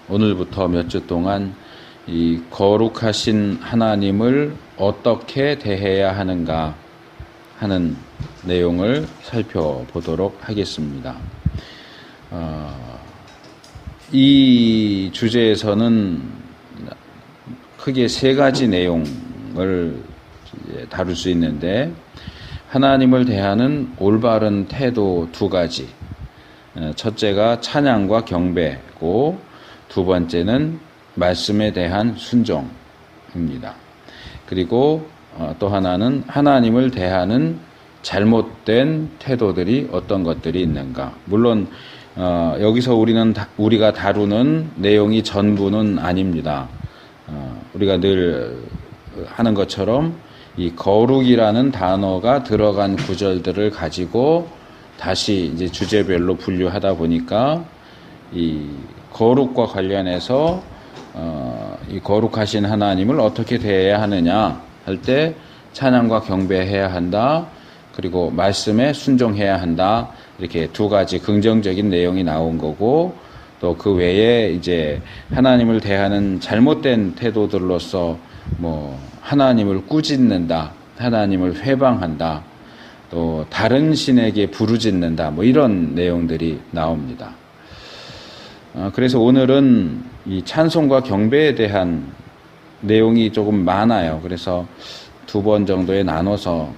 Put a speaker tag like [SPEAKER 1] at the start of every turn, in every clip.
[SPEAKER 1] 오늘부터 몇 주 동안 이 거룩하신 하나님을 어떻게 대해야 하는가 하는 내용을 살펴보도록 하겠습니다. 이 주제에서는 크게 세 가지 내용을 다룰 수 있는데, 하나님을 대하는 올바른 태도 두 가지. 첫째가 찬양과 경배고, 두 번째는 말씀에 대한 순종입니다. 그리고 또 하나는 하나님을 대하는 잘못된 태도들이 어떤 것들이 있는가. 물론 여기서 우리가 다루는 내용이 전부는 아닙니다. 우리가 늘 하는 것처럼 이 거룩이라는 단어가 들어간 구절들을 가지고 다시 이제 주제별로 분류하다 보니까 이 거룩과 관련해서 이 거룩하신 하나님을 어떻게 대해야 하느냐 할 때 찬양과 경배해야 한다. 그리고 말씀에 순종해야 한다. 이렇게 두 가지 긍정적인 내용이 나온 거고, 또 그 외에 이제 하나님을 대하는 잘못된 태도들로서 하나님을 꾸짖는다, 하나님을 회방한다, 또 다른 신에게 부르짖는다, 이런 내용들이 나옵니다. 그래서 오늘은 이 찬송과 경배에 대한 내용이 조금 많아요. 그래서 두 번 정도에 나눠서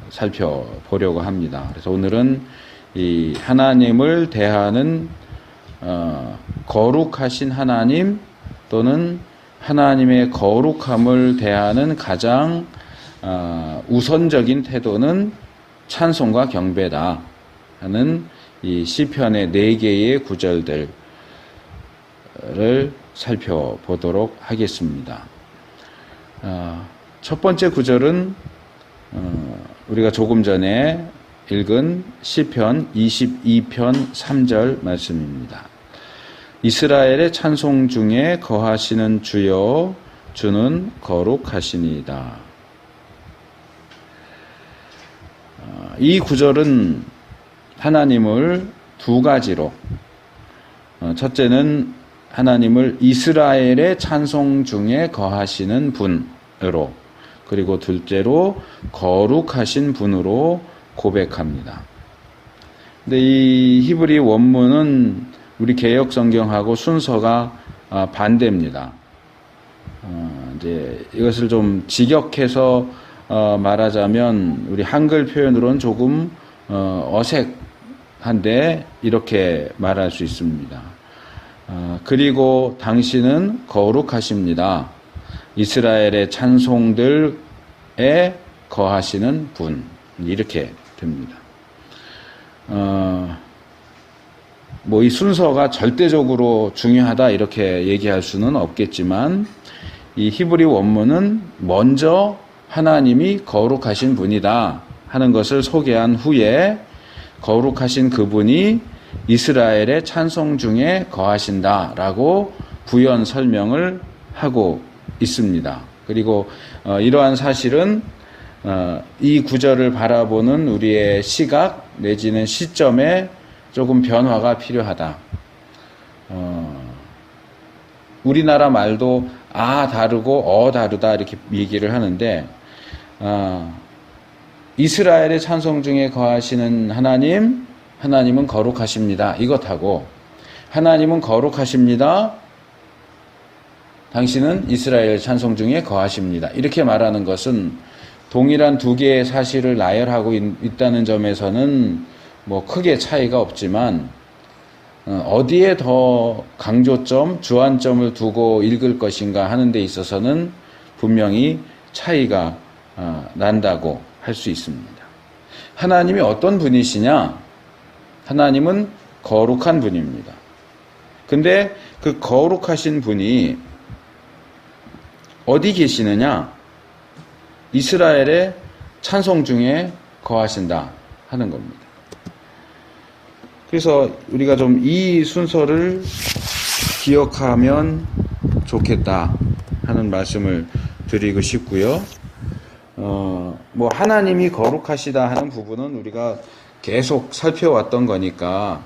[SPEAKER 1] 살펴보려고 합니다. 그래서 오늘은 이 하나님을 대하는 거룩하신 하나님, 또는 하나님의 거룩함을 대하는 가장 우선적인 태도는 찬송과 경배다 하는 이 시편의 4개의 구절들을 살펴보도록 하겠습니다. 첫 번째 구절은 우리가 조금 전에 읽은 시편 22편 3절 말씀입니다. 이스라엘의 찬송 중에 거하시는 주여, 주는 거룩하시니이다. 이 구절은 하나님을 두 가지로, 첫째는 하나님을 이스라엘의 찬송 중에 거하시는 분으로, 그리고 둘째로 거룩하신 분으로 고백합니다. 근데 이 히브리 원문은 우리 개역 성경하고 순서가 반대입니다. 이제 이것을 좀 직역해서 말하자면 우리 한글 표현으로는 조금 어색한데 이렇게 말할 수 있습니다. 그리고 당신은 거룩하십니다. 이스라엘의 찬송들에 거하시는 분, 이렇게 됩니다. 이 순서가 절대적으로 중요하다 이렇게 얘기할 수는 없겠지만, 이 히브리 원문은 먼저 하나님이 거룩하신 분이다 하는 것을 소개한 후에 거룩하신 그분이 이스라엘의 찬송 중에 거하신다라고 부연 설명을 하고 있습니다. 그리고 이러한 사실은 이 구절을 바라보는 우리의 시각 내지는 시점에 조금 변화가 필요하다. 우리나라 말도 다르고 다르다 이렇게 얘기를 하는데, 이스라엘의 찬송 중에 거하시는 하나님은 거룩하십니다, 이것하고 하나님은 거룩하십니다, 당신은 이스라엘 찬송 중에 거하십니다, 이렇게 말하는 것은 동일한 두 개의 사실을 나열하고 있다는 점에서는 크게 차이가 없지만, 어디에 더 강조점, 주안점을 두고 읽을 것인가 하는 데 있어서는 분명히 차이가 난다고 할 수 있습니다. 하나님이 어떤 분이시냐? 하나님은 거룩한 분입니다. 근데 그 거룩하신 분이 어디 계시느냐? 이스라엘의 찬송 중에 거하신다 하는 겁니다. 그래서 우리가 좀 이 순서를 기억하면 좋겠다 하는 말씀을 드리고 싶고요. 하나님이 거룩하시다 하는 부분은 우리가 계속 살펴왔던 거니까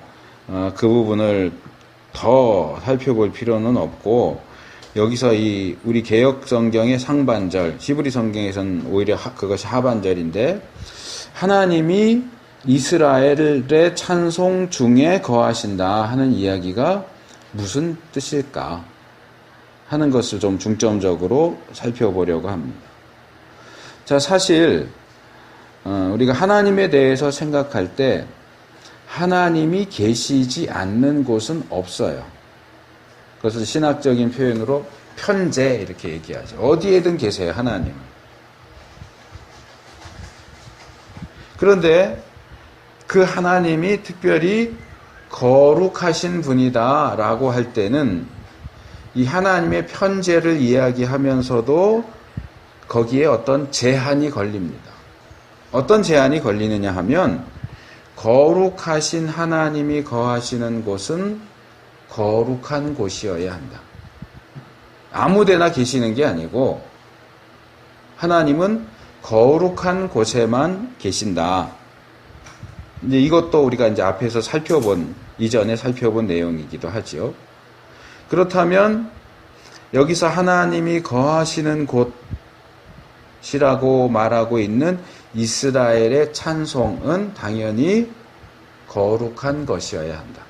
[SPEAKER 1] 그 부분을 더 살펴볼 필요는 없고, 여기서 우리 개역 성경의 상반절, 히브리 성경에서는 오히려 그것이 하반절인데, 하나님이 이스라엘의 찬송 중에 거하신다 하는 이야기가 무슨 뜻일까 하는 것을 좀 중점적으로 살펴보려고 합니다. 자, 사실 우리가 하나님에 대해서 생각할 때 하나님이 계시지 않는 곳은 없어요. 그것을 신학적인 표현으로 편재 이렇게 얘기하죠. 어디에든 계세요, 하나님은. 그런데 그 하나님이 특별히 거룩하신 분이다 라고 할 때는 이 하나님의 편재를 이야기하면서도 거기에 어떤 제한이 걸립니다. 어떤 제한이 걸리느냐 하면, 거룩하신 하나님이 거하시는 곳은 거룩한 곳이어야 한다. 아무데나 계시는 게 아니고 하나님은 거룩한 곳에만 계신다. 이제 이것도 우리가 이제 앞에서 이전에 살펴본 내용이기도 하죠. 그렇다면 여기서 하나님이 거하시는 곳이라고 말하고 있는 이스라엘의 찬송은 당연히 거룩한 것이어야 한다.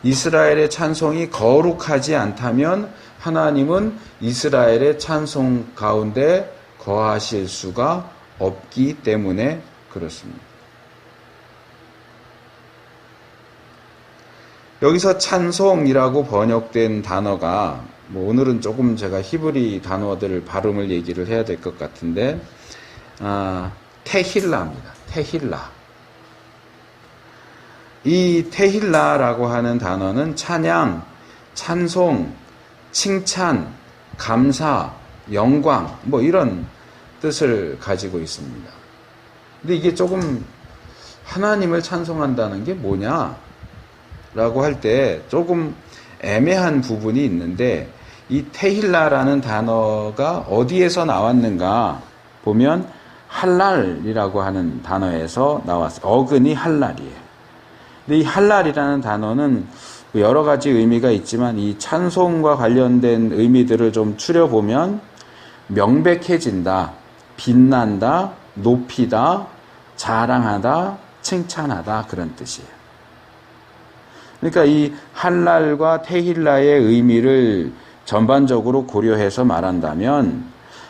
[SPEAKER 1] 이스라엘의 찬송이 거룩하지 않다면 하나님은 이스라엘의 찬송 가운데 거하실 수가 없기 때문에 그렇습니다. 여기서 찬송이라고 번역된 단어가, 오늘은 조금 제가 히브리 단어들 발음을 얘기를 해야 될 것 같은데, 테힐라입니다. 테힐라. 이 테힐라라고 하는 단어는 찬양, 찬송, 칭찬, 감사, 영광, 이런 뜻을 가지고 있습니다. 근데 이게 조금 하나님을 찬송한다는 게 뭐냐? 라고 할 때 조금 애매한 부분이 있는데, 이 테힐라라는 단어가 어디에서 나왔는가 보면 할랄이라고 하는 단어에서 나왔어요. 어근이 할랄이에요. 근데 이 할랄이라는 단어는 여러 가지 의미가 있지만 이 찬송과 관련된 의미들을 좀 추려보면 명백해진다, 빛난다, 높이다, 자랑하다, 칭찬하다, 그런 뜻이에요. 그러니까 이 할랄과 테힐라의 의미를 전반적으로 고려해서 말한다면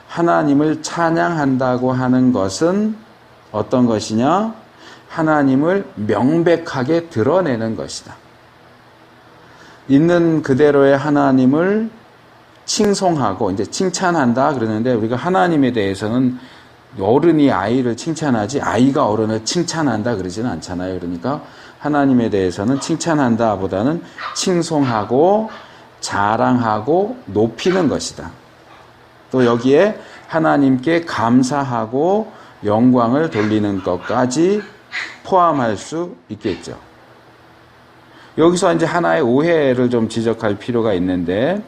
[SPEAKER 1] 하나님을 찬양한다고 하는 것은 어떤 것이냐? 하나님을 명백하게 드러내는 것이다. 있는 그대로의 하나님을 칭송하고 이제 칭찬한다 그러는데, 우리가 하나님에 대해서는 어른이 아이를 칭찬하지 아이가 어른을 칭찬한다 그러지는 않잖아요. 그러니까 하나님에 대해서는 칭찬한다 보다는 칭송하고 자랑하고 높이는 것이다. 또 여기에 하나님께 감사하고 영광을 돌리는 것까지 포함할 수 있겠죠. 여기서 이제 하나의 오해를 좀 지적할 필요가 있는데,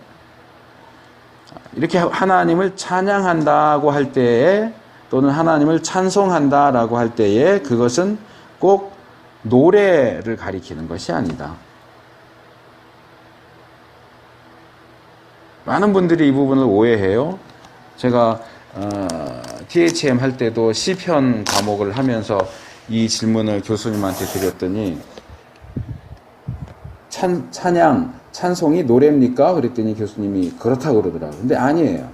[SPEAKER 1] 이렇게 하나님을 찬양한다고 할 때에, 또는 하나님을 찬송한다라고 할 때에 그것은 꼭 노래를 가리키는 것이 아니다. 많은 분들이 이 부분을 오해해요. 제가 THM 할 때도 시편 과목을 하면서 이 질문을 교수님한테 드렸더니, 찬양, 찬송이 노래입니까? 그랬더니 교수님이 그렇다고 그러더라고요. 근데 아니에요.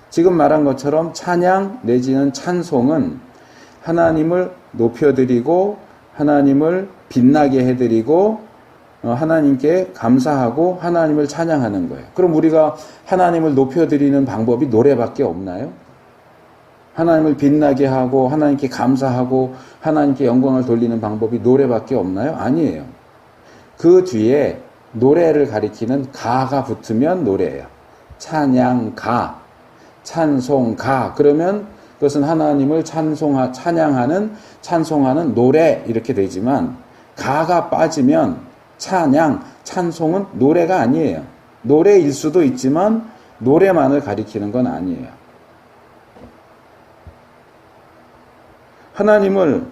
[SPEAKER 1] 지금 말한 것처럼 찬양 내지는 찬송은 하나님을 높여드리고 하나님을 빛나게 해드리고 하나님께 감사하고 하나님을 찬양하는 거예요. 그럼 우리가 하나님을 높여드리는 방법이 노래밖에 없나요? 하나님을 빛나게 하고 하나님께 감사하고 하나님께 영광을 돌리는 방법이 노래밖에 없나요? 아니에요. 그 뒤에 노래를 가리키는 가가 붙으면 노래예요. 찬양가, 찬송가. 그러면 그것은 하나님을 찬양하는, 찬송하는 노래 이렇게 되지만, 가가 빠지면 찬양, 찬송은 노래가 아니에요. 노래일 수도 있지만 노래만을 가리키는 건 아니에요. 하나님을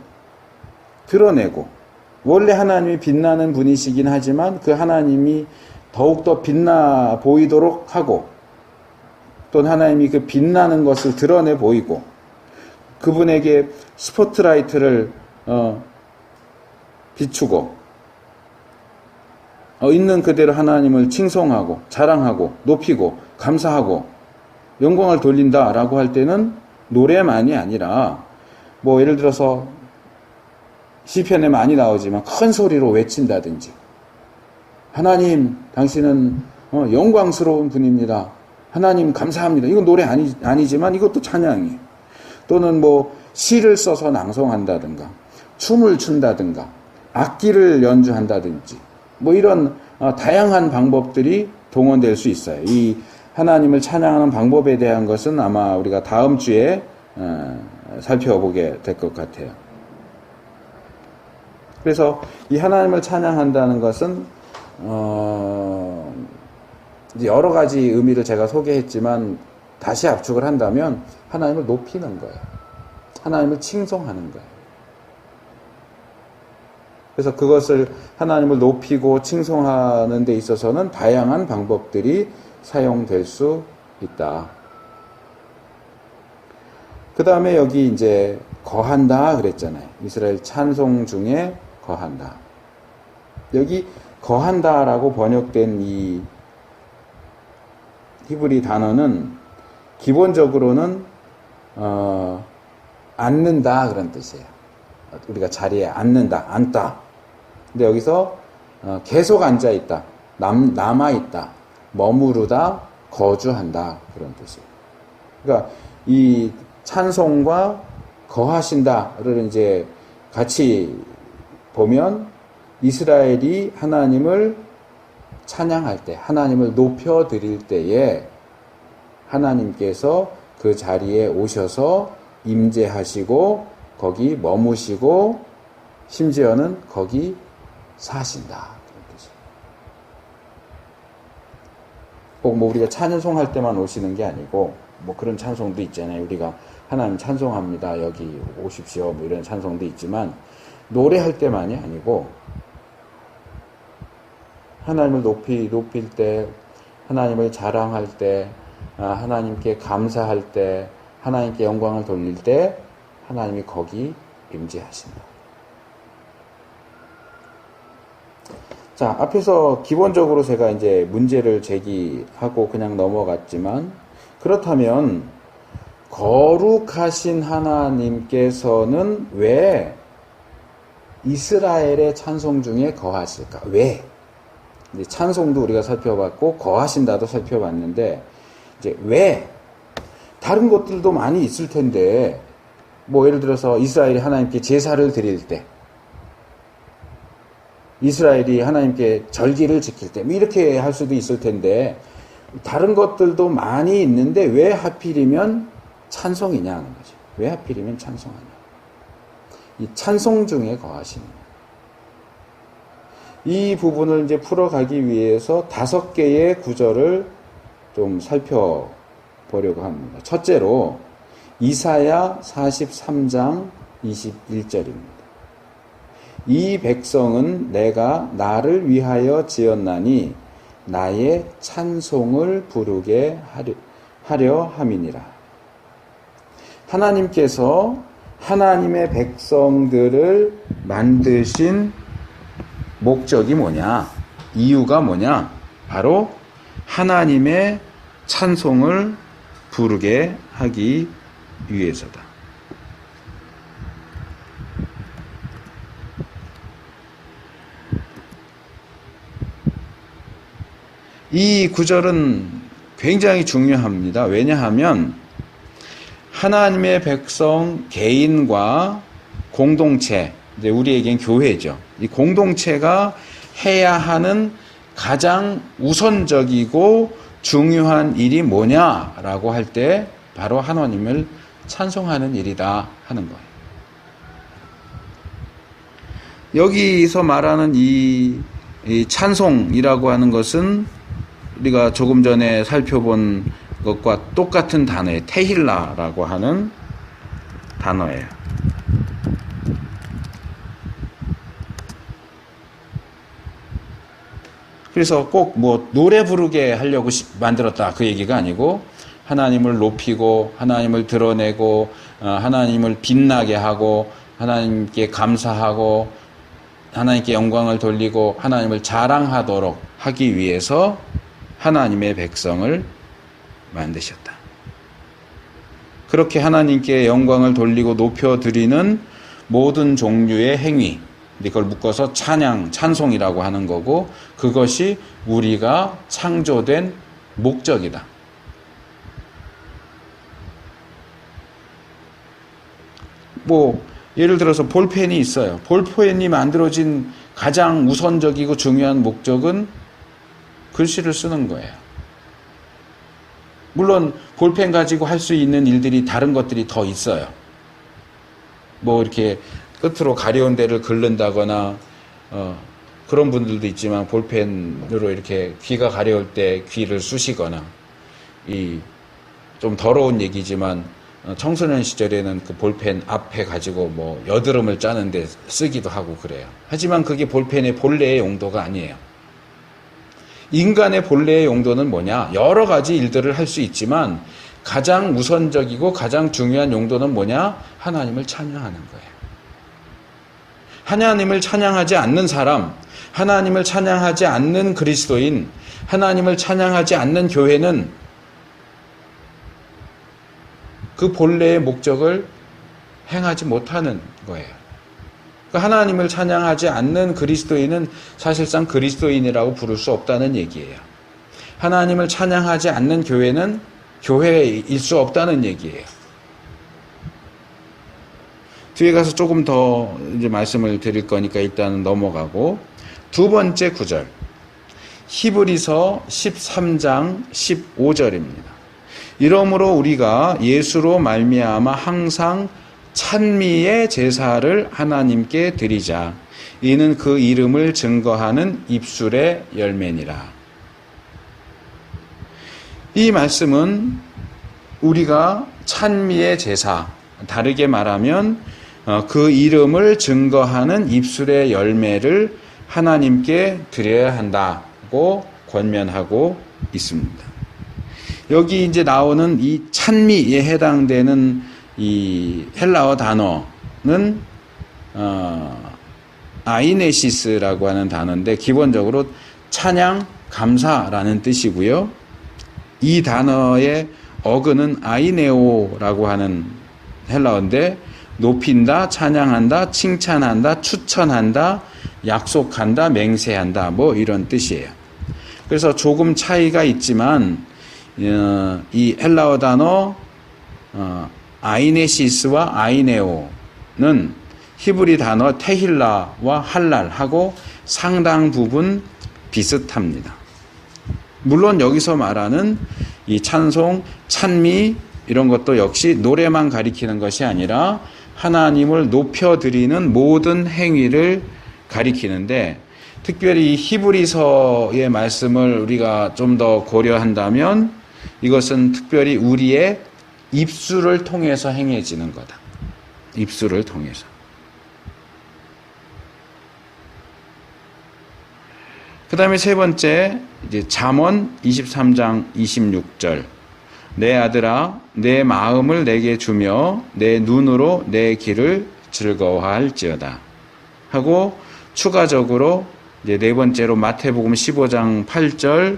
[SPEAKER 1] 드러내고 원래 하나님이 빛나는 분이시긴 하지만 그 하나님이 더욱더 빛나 보이도록 하고 또는 하나님이 그 빛나는 것을 드러내 보이고 그분에게 스포트라이트를 비추고 있는 그대로 하나님을 칭송하고 자랑하고 높이고 감사하고 영광을 돌린다라고 할 때는 노래만이 아니라 뭐 예를 들어서 시편에 많이 나오지만 큰 소리로 외친다든지 하나님 당신은 영광스러운 분입니다. 하나님 감사합니다. 이건 노래 아니지만 이것도 찬양이에요. 또는 뭐 시를 써서 낭송한다든가 춤을 춘다든가 악기를 연주한다든지 뭐 이런 다양한 방법들이 동원될 수 있어요. 이 하나님을 찬양하는 방법에 대한 것은 아마 우리가 다음 주에 살펴보게 될 것 같아요. 그래서 이 하나님을 찬양한다는 것은 여러 가지 의미를 제가 소개했지만 다시 압축을 한다면 하나님을 높이는 거예요. 하나님을 칭송하는 거예요. 그래서 그것을 하나님을 높이고 칭송하는 데 있어서는 다양한 방법들이 사용될 수 있다. 그 다음에 여기 이제 거한다 그랬잖아요. 이스라엘 찬송 중에 거한다. 여기 거한다라고 번역된 이 히브리 단어는 기본적으로는 앉는다 그런 뜻이에요. 우리가 자리에 앉는다, 앉다. 근데 여기서 계속 앉아 있다, 남아 있다, 머무르다, 거주한다 그런 뜻이에요. 그러니까 이 찬송과 거하신다를 이제 같이 보면 이스라엘이 하나님을 찬양할 때, 하나님을 높여 드릴 때에 하나님께서 그 자리에 오셔서 임재하시고 거기 머무시고 심지어는 거기 사신다. 그런 뜻이에요. 꼭 뭐 우리가 찬송할 때만 오시는 게 아니고 뭐 그런 찬송도 있잖아요. 우리가 하나님 찬송합니다. 여기 오십시오. 뭐 이런 찬송도 있지만 노래할 때만이 아니고 하나님을 높일 때, 하나님을 자랑할 때, 하나님께 감사할 때, 하나님께 영광을 돌릴 때 하나님이 거기 임재하신다. 자, 앞에서 기본적으로 제가 이제 문제를 제기하고 그냥 넘어갔지만 그렇다면 거룩하신 하나님께서는 왜 이스라엘의 찬송 중에 거하실까? 왜? 이제 찬송도 우리가 살펴봤고 거하신다도 살펴봤는데 이제 왜? 다른 것들도 많이 있을 텐데 뭐 예를 들어서 이스라엘이 하나님께 제사를 드릴 때, 이스라엘이 하나님께 절기를 지킬 때, 뭐 이렇게 할 수도 있을 텐데 다른 것들도 많이 있는데 왜 하필이면 찬송이냐 하는 거죠. 왜 하필이면 찬송하냐. 이 찬송 중에 거하시는 거예요. 이 부분을 이제 풀어가기 위해서 5개의 구절을 좀 살펴보려고 합니다. 첫째로 이사야 43장 21절입니다. 이 백성은 내가 나를 위하여 지었나니 나의 찬송을 부르게 하려 함이니라. 하나님께서 하나님의 백성들을 만드신 목적이 뭐냐? 이유가 뭐냐? 바로 하나님의 찬송을 부르게 하기 위해서다. 이 구절은 굉장히 중요합니다. 왜냐하면 하나님의 백성 개인과 공동체, 우리에겐 교회죠. 이 공동체가 해야 하는 가장 우선적이고 중요한 일이 뭐냐라고 할 때 바로 하나님을 찬송하는 일이다 하는 거예요. 여기서 말하는 이 찬송이라고 하는 것은 우리가 조금 전에 살펴본 것과 똑같은 단어예요. 테힐라라고 하는 단어예요. 그래서 꼭 뭐 노래 부르게 하려고 만들었다 그 얘기가 아니고 하나님을 높이고 하나님을 드러내고 하나님을 빛나게 하고 하나님께 감사하고 하나님께 영광을 돌리고 하나님을 자랑하도록 하기 위해서 하나님의 백성을 만드셨다. 그렇게 하나님께 영광을 돌리고 높여드리는 모든 종류의 행위, 이걸 묶어서 찬양, 찬송이라고 하는 거고 그것이 우리가 창조된 목적이다. 뭐 예를 들어서 볼펜이 있어요. 볼펜이 만들어진 가장 우선적이고 중요한 목적은 글씨를 쓰는 거예요. 물론 볼펜 가지고 할 수 있는 일들이 다른 것들이 더 있어요. 뭐 이렇게 끝으로 가려운 데를 긁는다거나 그런 분들도 있지만 볼펜으로 이렇게 귀가 가려울 때 귀를 쑤시거나 이 좀 더러운 얘기지만 청소년 시절에는 그 볼펜 앞에 가지고 뭐 여드름을 짜는데 쓰기도 하고 그래요. 하지만 그게 볼펜의 본래의 용도가 아니에요. 인간의 본래의 용도는 뭐냐? 여러 가지 일들을 할 수 있지만 가장 우선적이고 가장 중요한 용도는 뭐냐? 하나님을 찬양하는 거예요. 하나님을 찬양하지 않는 사람, 하나님을 찬양하지 않는 그리스도인, 하나님을 찬양하지 않는 교회는 그 본래의 목적을 행하지 못하는 거예요. 하나님을 찬양하지 않는 그리스도인은 사실상 그리스도인이라고 부를 수 없다는 얘기예요. 하나님을 찬양하지 않는 교회는 교회일 수 없다는 얘기예요. 뒤에 가서 조금 더 이제 말씀을 드릴 거니까 일단은 넘어가고 두 번째 구절 히브리서 13장 15절입니다. 이러므로 우리가 예수로 말미암아 항상 찬미의 제사를 하나님께 드리자. 이는 그 이름을 증거하는 입술의 열매니라. 이 말씀은 우리가 찬미의 제사, 다르게 말하면 그 이름을 증거하는 입술의 열매를 하나님께 드려야 한다고 권면하고 있습니다. 여기 이제 나오는 이 찬미에 해당되는 이 헬라어 단어는 아이네시스라고 하는 단어인데 기본적으로 찬양, 감사라는 뜻이고요. 이 단어의 어근은 아이네오라고 하는 헬라어인데 높인다, 찬양한다, 칭찬한다, 추천한다, 약속한다, 맹세한다 뭐 이런 뜻이에요. 그래서 조금 차이가 있지만 이 헬라어 단어 아이네시스와 아이네오는 히브리 단어 테힐라와 할랄하고 상당 부분 비슷합니다. 물론 여기서 말하는 이 찬송, 찬미 이런 것도 역시 노래만 가리키는 것이 아니라 하나님을 높여드리는 모든 행위를 가리키는데 특별히 이 히브리서의 말씀을 우리가 좀 더 고려한다면 이것은 특별히 우리의 입술을 통해서 행해지는 거다. 입술을 통해서. 그 다음에 세 번째, 이제 잠언 23장 26절. 내 아들아, 내 마음을 내게 주며 내 눈으로 내 길을 즐거워할지어다. 하고 추가적으로 이제 네 번째로 마태복음 15장 8절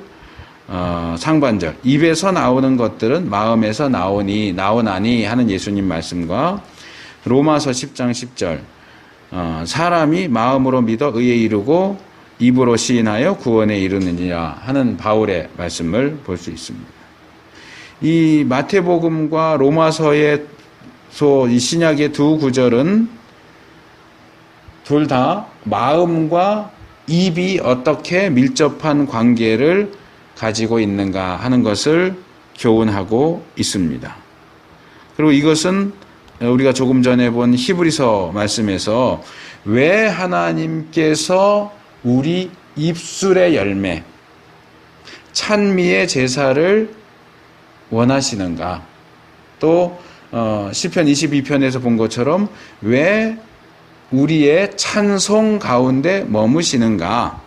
[SPEAKER 1] 상반절. 입에서 나오는 것들은 마음에서 나오나니 하는 예수님 말씀과 로마서 10장 10절. 사람이 마음으로 믿어 의에 이르고 입으로 시인하여 구원에 이르느니라 하는 바울의 말씀을 볼 수 있습니다. 이 마태복음과 로마서의 이 신약의 두 구절은 둘 다 마음과 입이 어떻게 밀접한 관계를 가지고 있는가 하는 것을 교훈하고 있습니다. 그리고 이것은 우리가 조금 전에 본 히브리서 말씀에서 왜 하나님께서 우리 입술의 열매, 찬미의 제사를 원하시는가? 또 시편 22편에서 본 것처럼 왜 우리의 찬송 가운데 머무시는가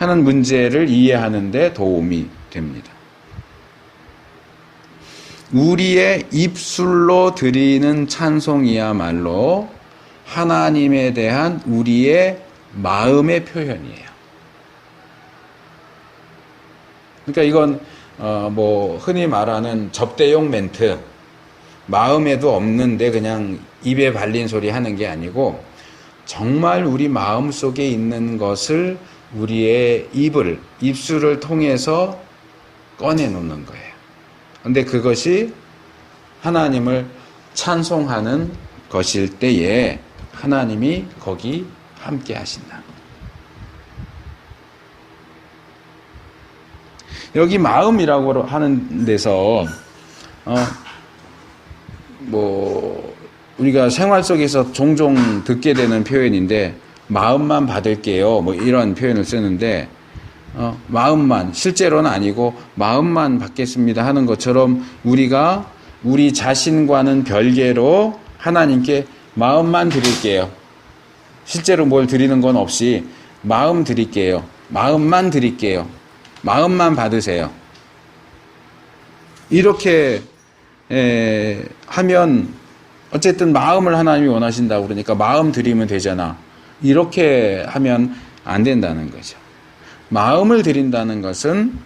[SPEAKER 1] 하는 문제를 이해하는 데 도움이 됩니다. 우리의 입술로 드리는 찬송이야말로 하나님에 대한 우리의 마음의 표현이에요. 그러니까 이건 흔히 말하는 접대용 멘트, 마음에도 없는데 그냥 입에 발린 소리 하는 게 아니고 정말 우리 마음 속에 있는 것을 우리의 입술을 통해서 꺼내놓는 거예요. 근데 그것이 하나님을 찬송하는 것일 때에 하나님이 거기 함께 하신다. 여기 마음이라고 하는 데서 우리가 생활 속에서 종종 듣게 되는 표현인데 마음만 받을게요. 이런 표현을 쓰는데 마음만, 실제로는 아니고 마음만 받겠습니다 하는 것처럼 우리가 우리 자신과는 별개로 하나님께 마음만 드릴게요. 실제로 뭘 드리는 건 없이 마음 드릴게요. 마음만 드릴게요. 마음만 받으세요. 이렇게 하면 어쨌든 마음을 하나님이 원하신다고 그러니까 마음 드리면 되잖아. 이렇게 하면 안 된다는 거죠. 마음을 드린다는 것은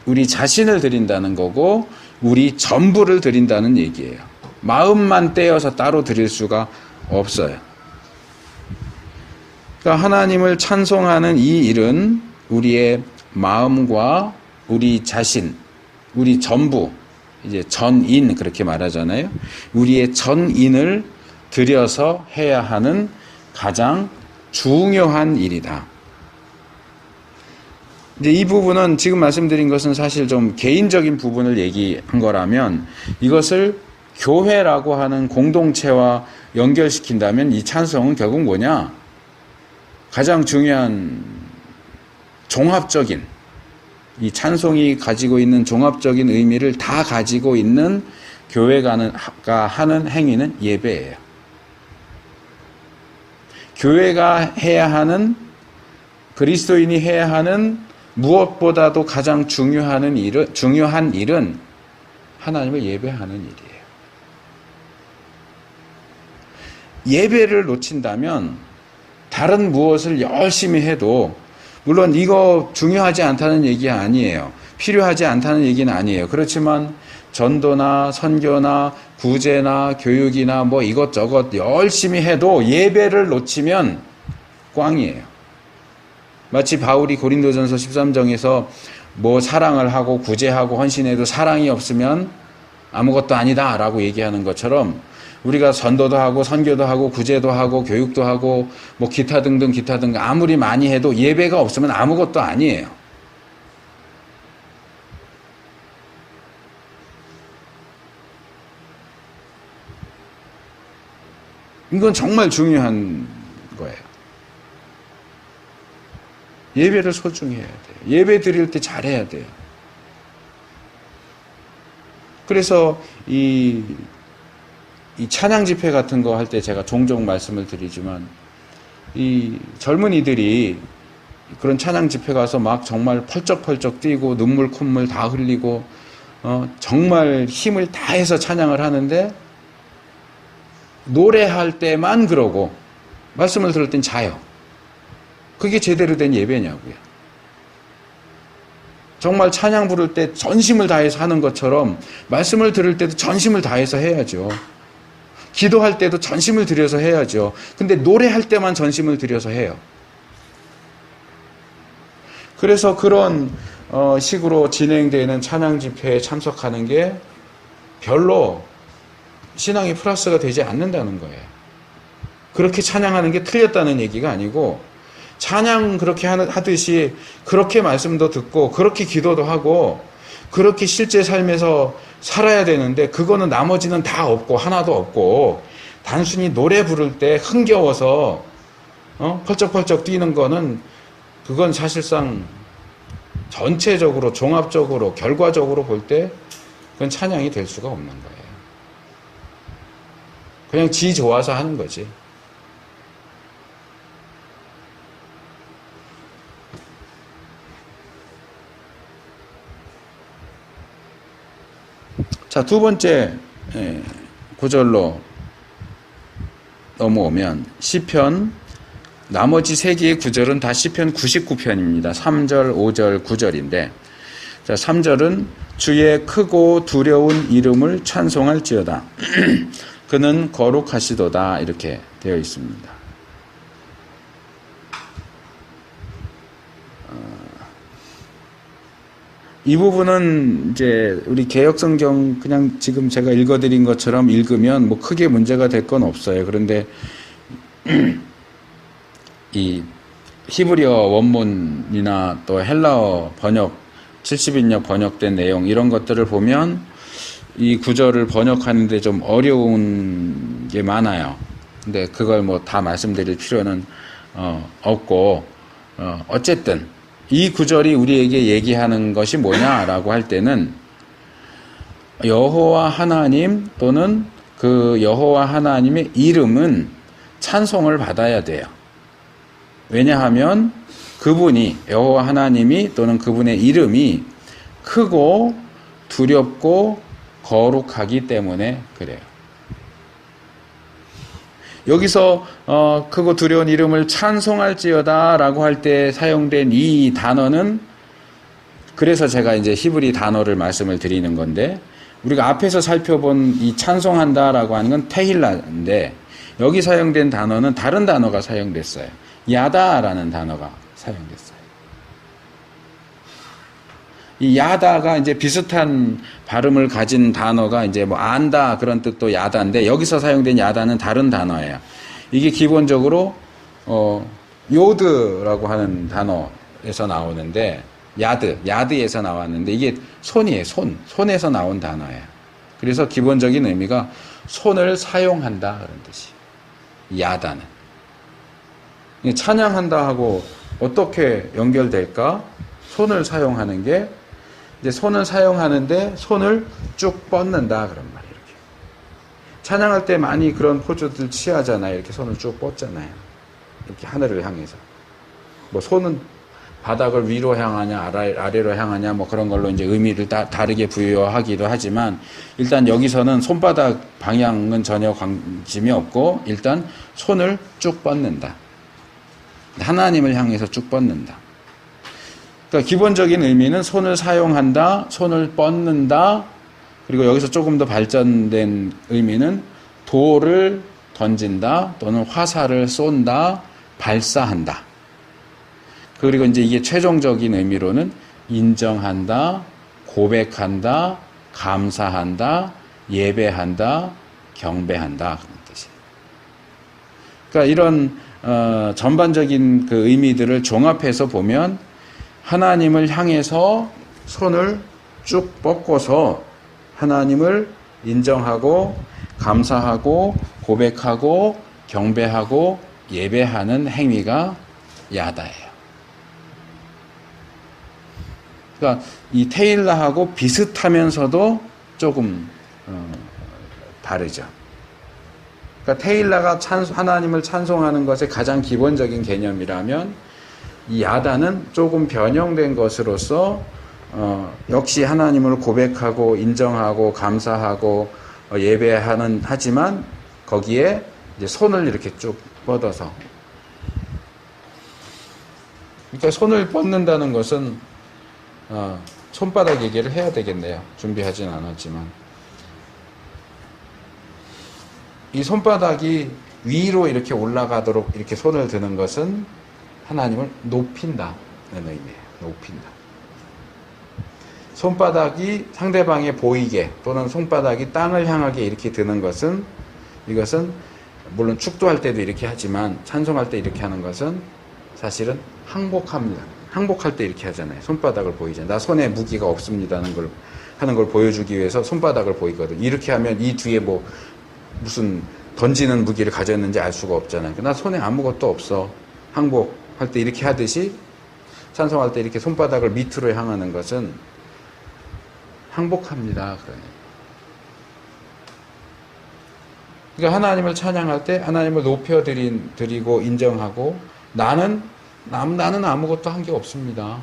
[SPEAKER 1] 우리 자신을 드린다는 거고 우리 전부를 드린다는 얘기예요. 마음만 떼어서 따로 드릴 수가 없어요. 그러니까 하나님을 찬송하는 이 일은 우리의 마음과 우리 자신, 우리 전부, 이제 전인 그렇게 말하잖아요. 우리의 전인을 들여서 해야 하는 가장 중요한 일이다. 이제 이 부분은 지금 말씀드린 것은 사실 좀 개인적인 부분을 얘기한 거라면 이것을 교회라고 하는 공동체와 연결시킨다면 이 찬송은 결국 뭐냐? 가장 중요한 종합적인 이 찬송이 가지고 있는 종합적인 의미를 다 가지고 있는 교회가 하는 행위는 예배예요. 교회가 해야 하는, 그리스도인이 해야 하는 무엇보다도 가장 중요한 일은 하나님을 예배하는 일이에요. 예배를 놓친다면 다른 무엇을 열심히 해도, 물론 이거 중요하지 않다는 얘기 아니에요. 필요하지 않다는 얘기는 아니에요. 그렇지만 전도나 선교나 구제나 교육이나 이것저것 열심히 해도 예배를 놓치면 꽝이에요. 마치 바울이 고린도전서 13장에서 사랑을 하고 구제하고 헌신해도 사랑이 없으면 아무것도 아니다 라고 얘기하는 것처럼 우리가 전도도 하고 선교도 하고 구제도 하고 교육도 하고 기타 등등 아무리 많이 해도 예배가 없으면 아무것도 아니에요. 이건 정말 중요한 거예요. 예배를 소중히 해야 돼요. 예배 드릴 때 잘해야 돼요. 그래서 이 찬양 집회 같은 거 할 때 제가 종종 말씀을 드리지만 이 젊은이들이 그런 찬양 집회 가서 막 정말 펄쩍펄쩍 뛰고 눈물 콧물 다 흘리고 정말 힘을 다해서 찬양을 하는데 노래할 때만 그러고 말씀을 들을 땐 자요. 그게 제대로 된 예배냐고요. 정말 찬양 부를 때 전심을 다해서 하는 것처럼 말씀을 들을 때도 전심을 다해서 해야죠. 기도할 때도 전심을 들여서 해야죠. 근데 노래할 때만 전심을 들여서 해요. 그래서 그런 식으로 진행되는 찬양 집회에 참석하는 게 별로 신앙이 플러스가 되지 않는다는 거예요. 그렇게 찬양하는 게 틀렸다는 얘기가 아니고 찬양 그렇게 하듯이 그렇게 말씀도 듣고 그렇게 기도도 하고 그렇게 실제 삶에서 살아야 되는데 그거는 나머지는 다 없고 하나도 없고 단순히 노래 부를 때 흥겨워서 펄쩍펄쩍 뛰는 거는 그건 사실상 전체적으로 종합적으로 결과적으로 볼 때 그건 찬양이 될 수가 없는 거예요. 그냥 지 좋아서 하는 거지. 자, 두 번째 구절로 넘어오면 시편, 나머지 세 개의 구절은 다 시편 99편입니다. 3절, 5절, 9절인데, 자, 3절은 주의 크고 두려운 이름을 찬송할지어다. 그는 거룩하시도다. 이렇게 되어 있습니다. 이 부분은 이제 우리 개역성경 그냥 지금 제가 읽어드린 것처럼 읽으면 뭐 크게 문제가 될 건 없어요. 그런데 이 히브리어 원문이나 또 헬라어 번역 70인역 번역된 내용 이런 것들을 보면 이 구절을 번역하는데 좀 어려운 게 많아요. 근데 그걸 뭐 다 말씀드릴 필요는 없고 어쨌든 이 구절이 우리에게 얘기하는 것이 뭐냐라고 할 때는 여호와 하나님 또는 그 여호와 하나님의 이름은 찬송을 받아야 돼요. 왜냐하면 그분이 여호와 하나님이 또는 그분의 이름이 크고 두렵고 거룩하기 때문에 그래요. 여기서 크고 두려운 이름을 찬송할지어다 라고 할 때 사용된 이 단어는, 그래서 제가 이제 히브리 단어를 말씀을 드리는 건데, 우리가 앞에서 살펴본 이 찬송한다 라고 하는 건 테힐라인데, 여기 사용된 단어는 다른 단어가 사용됐어요. 야다라는 단어가 사용됐어요. 이 야다가 이제 비슷한 발음을 가진 단어가 이제 뭐 안다 그런 뜻도 야다인데, 여기서 사용된 야다는 다른 단어예요. 이게 기본적으로 요드라고 하는 단어에서 나오는데, 야드에서 나왔는데, 이게 손이에요. 손에서 나온 단어예요. 그래서 기본적인 의미가 손을 사용한다 그런 뜻이. 야다는 찬양한다 하고 어떻게 연결될까? 손을 사용하는 게, 이제 손을 사용하는데 손을 쭉 뻗는다 그런 말이에요. 이렇게 찬양할 때 많이 그런 포즈들 취하잖아요. 이렇게 손을 쭉 뻗잖아요. 이렇게 하늘을 향해서. 뭐 손은 바닥을 위로 향하냐 아래로 향하냐 뭐 그런 걸로 이제 의미를 다르게 부여하기도 하지만, 일단 여기서는 손바닥 방향은 전혀 관심이 없고 일단 손을 쭉 뻗는다. 하나님을 향해서 쭉 뻗는다. 그러니까 기본적인 의미는 손을 사용한다, 손을 뻗는다, 그리고 여기서 조금 더 발전된 의미는 돌을 던진다 또는 화살을 쏜다, 발사한다. 그리고 이제 이게 최종적인 의미로는 인정한다, 고백한다, 감사한다, 예배한다, 경배한다 그런 뜻이에요. 그러니까 이런 전반적인 그 의미들을 종합해서 보면 하나님을 향해서 손을 쭉 뻗고서 하나님을 인정하고 감사하고 고백하고 경배하고 예배하는 행위가 야다예요. 그러니까 이 테일라하고 비슷하면서도 조금 다르죠. 그러니까 테일라가 하나님을 찬송하는 것의 가장 기본적인 개념이라면, 이 야다는 조금 변형된 것으로서 역시 하나님을 고백하고 인정하고 감사하고 예배하는 하지만 거기에 이제 손을 이렇게 쭉 뻗어서, 그러니까 손을 뻗는다는 것은 손바닥 얘기를 해야 되겠네요. 준비하진 않았지만 이 손바닥이 위로 이렇게 올라가도록 이렇게 손을 드는 것은 하나님을 높인다는 의미예요. 높인다. 손바닥이 상대방에 보이게 또는 손바닥이 땅을 향하게 이렇게 드는 것은, 이것은 물론 축도할 때도 이렇게 하지만 찬송할 때 이렇게 하는 것은 사실은 항복합니다. 항복할 때 이렇게 하잖아요. 손바닥을 보이잖아요. 나 손에 무기가 없습니다는 걸 하는 걸 보여주기 위해서 손바닥을 보이거든. 이렇게 하면 이 뒤에 뭐 무슨 던지는 무기를 가졌는지 알 수가 없잖아요. 나 손에 아무것도 없어. 항복할 때 이렇게 하듯이 찬송할 때 이렇게 손바닥을 밑으로 향하는 것은 항복합니다. 그러니까 하나님을 찬양할 때 하나님을 높여드리고 인정하고, 나는 아무것도 한 게 없습니다.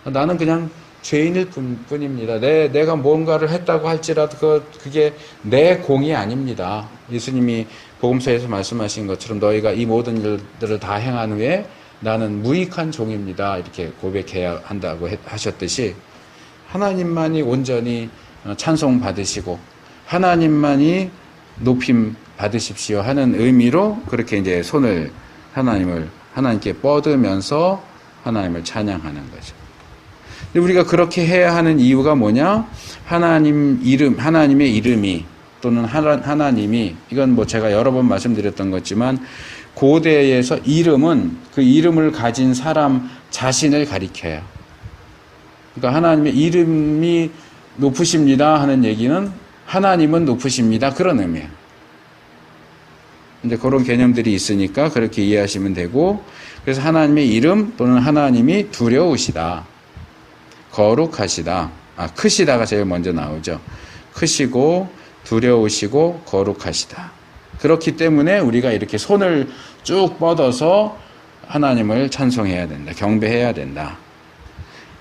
[SPEAKER 1] 나는 그냥 죄인일 뿐입니다. 내가 뭔가를 했다고 할지라도 그게 내 공이 아닙니다. 예수님이 복음서에서 말씀하신 것처럼 너희가 이 모든 일들을 다 행한 후에 나는 무익한 종입니다. 이렇게 고백해야 한다고 하셨듯이 하나님만이 온전히 찬송 받으시고 하나님만이 높임 받으십시오 하는 의미로 그렇게 이제 손을 하나님께 뻗으면서 하나님을 찬양하는 거죠. 근데 우리가 그렇게 해야 하는 이유가 뭐냐? 하나님의 이름이 또는 하나님이 이건 뭐 제가 여러 번 말씀드렸던 거지만 고대에서 이름은 그 이름을 가진 사람 자신을 가리켜요. 그러니까 하나님의 이름이 높으십니다 하는 얘기는 하나님은 높으십니다 그런 의미예요. 이제 그런 개념들이 있으니까 그렇게 이해하시면 되고, 그래서 하나님의 이름 또는 하나님이 두려우시다, 거룩하시다, 크시다가 제일 먼저 나오죠. 크시고 두려우시고 거룩하시다. 그렇기 때문에 우리가 이렇게 손을 쭉 뻗어서 하나님을 찬송해야 된다, 경배해야 된다.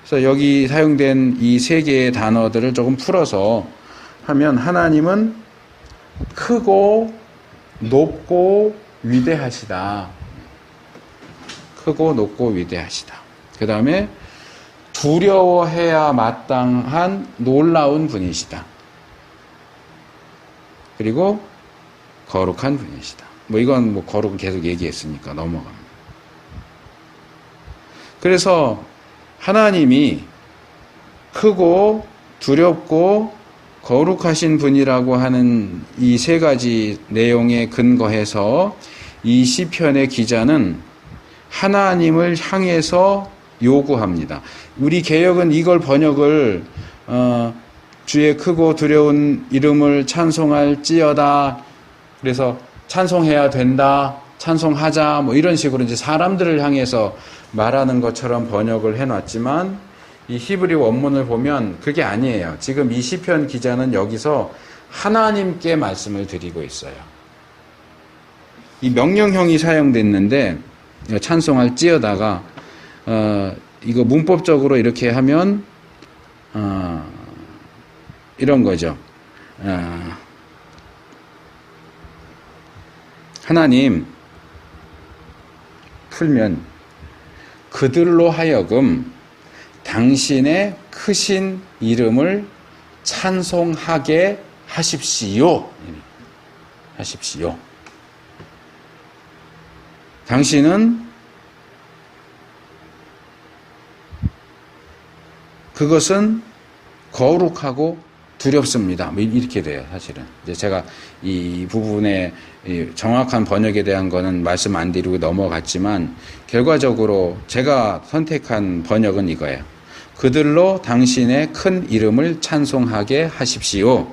[SPEAKER 1] 그래서 여기 사용된 이 세 개의 단어들을 조금 풀어서 하면, 하나님은 크고 높고 위대하시다. 크고 높고 위대하시다. 그 다음에 두려워해야 마땅한 놀라운 분이시다. 그리고 거룩한 분이시다. 뭐 이건 뭐 거룩은 계속 얘기했으니까 넘어갑니다. 그래서 하나님이 크고 두렵고 거룩하신 분이라고 하는 이 세 가지 내용에 근거해서 이 시편의 기자는 하나님을 향해서 요구합니다. 우리 개역은 이걸 번역을 주의 크고 두려운 이름을 찬송할지어다. 그래서 찬송해야 된다, 찬송하자, 뭐 이런 식으로 이제 사람들을 향해서 말하는 것처럼 번역을 해놨지만 이 히브리 원문을 보면 그게 아니에요. 지금 이 시편 기자는 여기서 하나님께 말씀을 드리고 있어요. 이 명령형이 사용됐는데 찬송할지어다가 이거 문법적으로 이렇게 하면 이런 거죠. 하나님, 풀면 그들로 하여금 당신의 크신 이름을 찬송하게 하십시오. 하십시오. 당신은 그것은 거룩하고 두렵습니다. 이렇게 돼요, 사실은. 이제 제가 이 부분에 정확한 번역에 대한 거는 말씀 안 드리고 넘어갔지만, 결과적으로 제가 선택한 번역은 이거예요. 그들로 당신의 큰 이름을 찬송하게 하십시오.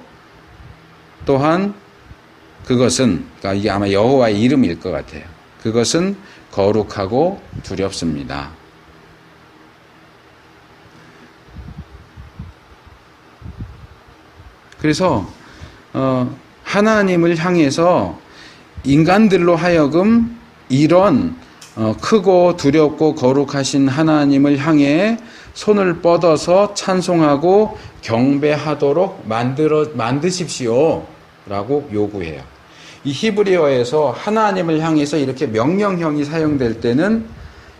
[SPEAKER 1] 또한 그것은, 그러니까 이게 아마 여호와의 이름일 것 같아요. 그것은 거룩하고 두렵습니다. 그래서 하나님을 향해서 인간들로 하여금 이런 크고 두렵고 거룩하신 하나님을 향해 손을 뻗어서 찬송하고 경배하도록 만드십시오 라고 요구해요. 이 히브리어에서 하나님을 향해서 이렇게 명령형이 사용될 때는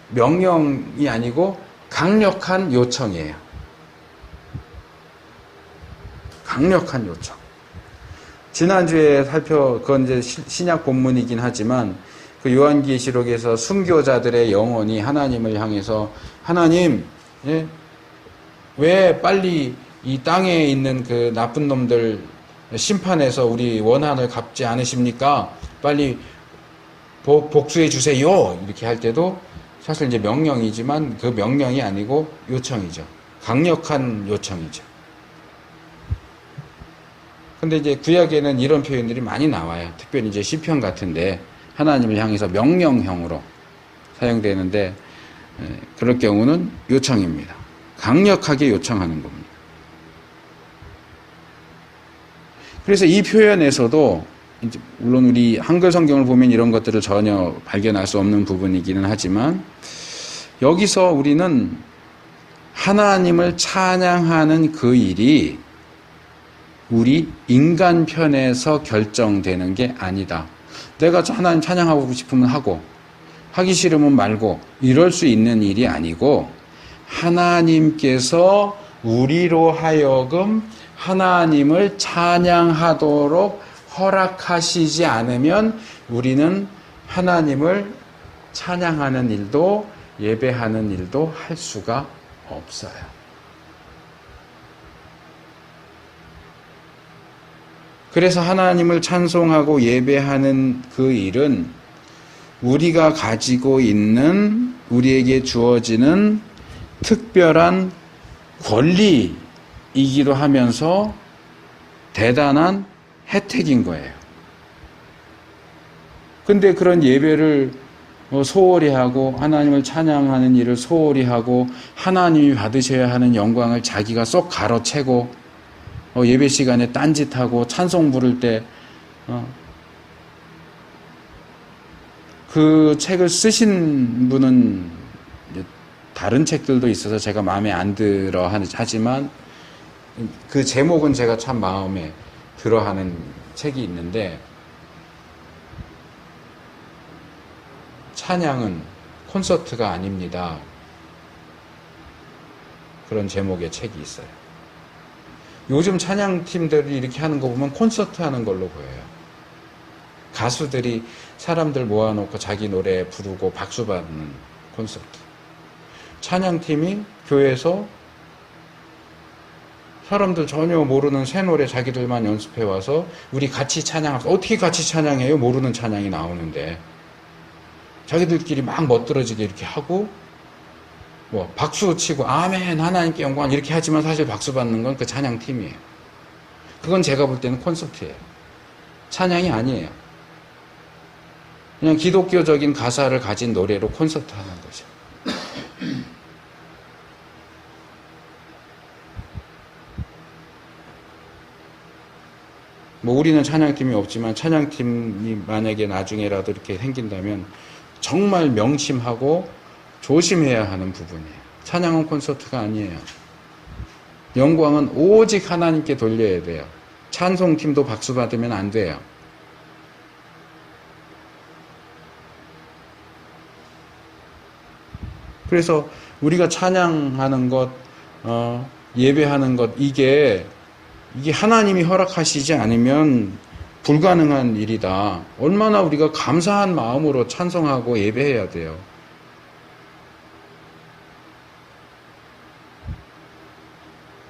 [SPEAKER 1] 명령이 아니고 강력한 요청이에요. 강력한 요청. 지난주에 그건 이제 신약 본문이긴 하지만 그 요한계시록에서 순교자들의 영혼이 하나님을 향해서, 하나님, 예? 왜 빨리 이 땅에 있는 그 나쁜 놈들 심판해서 우리 원한을 갚지 않으십니까? 빨리 복수해 주세요. 이렇게 할 때도 사실 이제 명령이지만 그 명령이 아니고 요청이죠. 강력한 요청이죠. 근데 이제 구약에는 이런 표현들이 많이 나와요. 특별히 이제 시편 같은데 하나님을 향해서 명령형으로 사용되는데, 그럴 경우는 요청입니다. 강력하게 요청하는 겁니다. 그래서 이 표현에서도 이제 물론 우리 한글 성경을 보면 이런 것들을 전혀 발견할 수 없는 부분이기는 하지만, 여기서 우리는 하나님을 찬양하는 그 일이 우리 인간 편에서 결정되는 게 아니다. 내가 하나님 찬양하고 싶으면 하고 하기 싫으면 말고 이럴 수 있는 일이 아니고 하나님께서 우리로 하여금 하나님을 찬양하도록 허락하시지 않으면 우리는 하나님을 찬양하는 일도 예배하는 일도 할 수가 없어요. 그래서 하나님을 찬송하고 예배하는 그 일은 우리가 가지고 있는 우리에게 주어지는 특별한 권리이기도 하면서 대단한 혜택인 거예요. 근데 그런 예배를 소홀히 하고 하나님을 찬양하는 일을 소홀히 하고 하나님이 받으셔야 하는 영광을 자기가 쏙 가로채고 예배 시간에 딴짓하고 찬송 부를 때 그 책을 쓰신 분은 다른 책들도 있어서 제가 마음에 안 들어 하지만 그 제목은 제가 참 마음에 들어 하는 책이 있는데 찬양은 콘서트가 아닙니다. 그런 제목의 책이 있어요. 요즘 찬양팀들이 이렇게 하는 거 보면 콘서트 하는 걸로 보여요. 가수들이 사람들 모아놓고 자기 노래 부르고 박수 받는 콘서트. 찬양팀이 교회에서 사람들 전혀 모르는 새 노래 자기들만 연습해 와서 우리 같이 찬양합시다. 어떻게 같이 찬양해요? 모르는 찬양이 나오는데. 자기들끼리 막 멋들어지게 이렇게 하고 박수 치고 아멘 하나님께 영광 이렇게 하지만 사실 박수 받는 건 그 찬양팀이에요. 그건 제가 볼 때는 콘서트예요. 찬양이 아니에요. 그냥 기독교적인 가사를 가진 노래로 콘서트 하는 거죠. 우리는 찬양팀이 없지만 찬양팀이 만약에 나중에라도 이렇게 생긴다면 정말 명심하고 조심해야 하는 부분이에요. 찬양은 콘서트가 아니에요. 영광은 오직 하나님께 돌려야 돼요. 찬송팀도 박수 받으면 안 돼요. 그래서 우리가 찬양하는 것, 예배하는 것, 이게 하나님이 허락하시지 않으면 불가능한 일이다. 얼마나 우리가 감사한 마음으로 찬송하고 예배해야 돼요.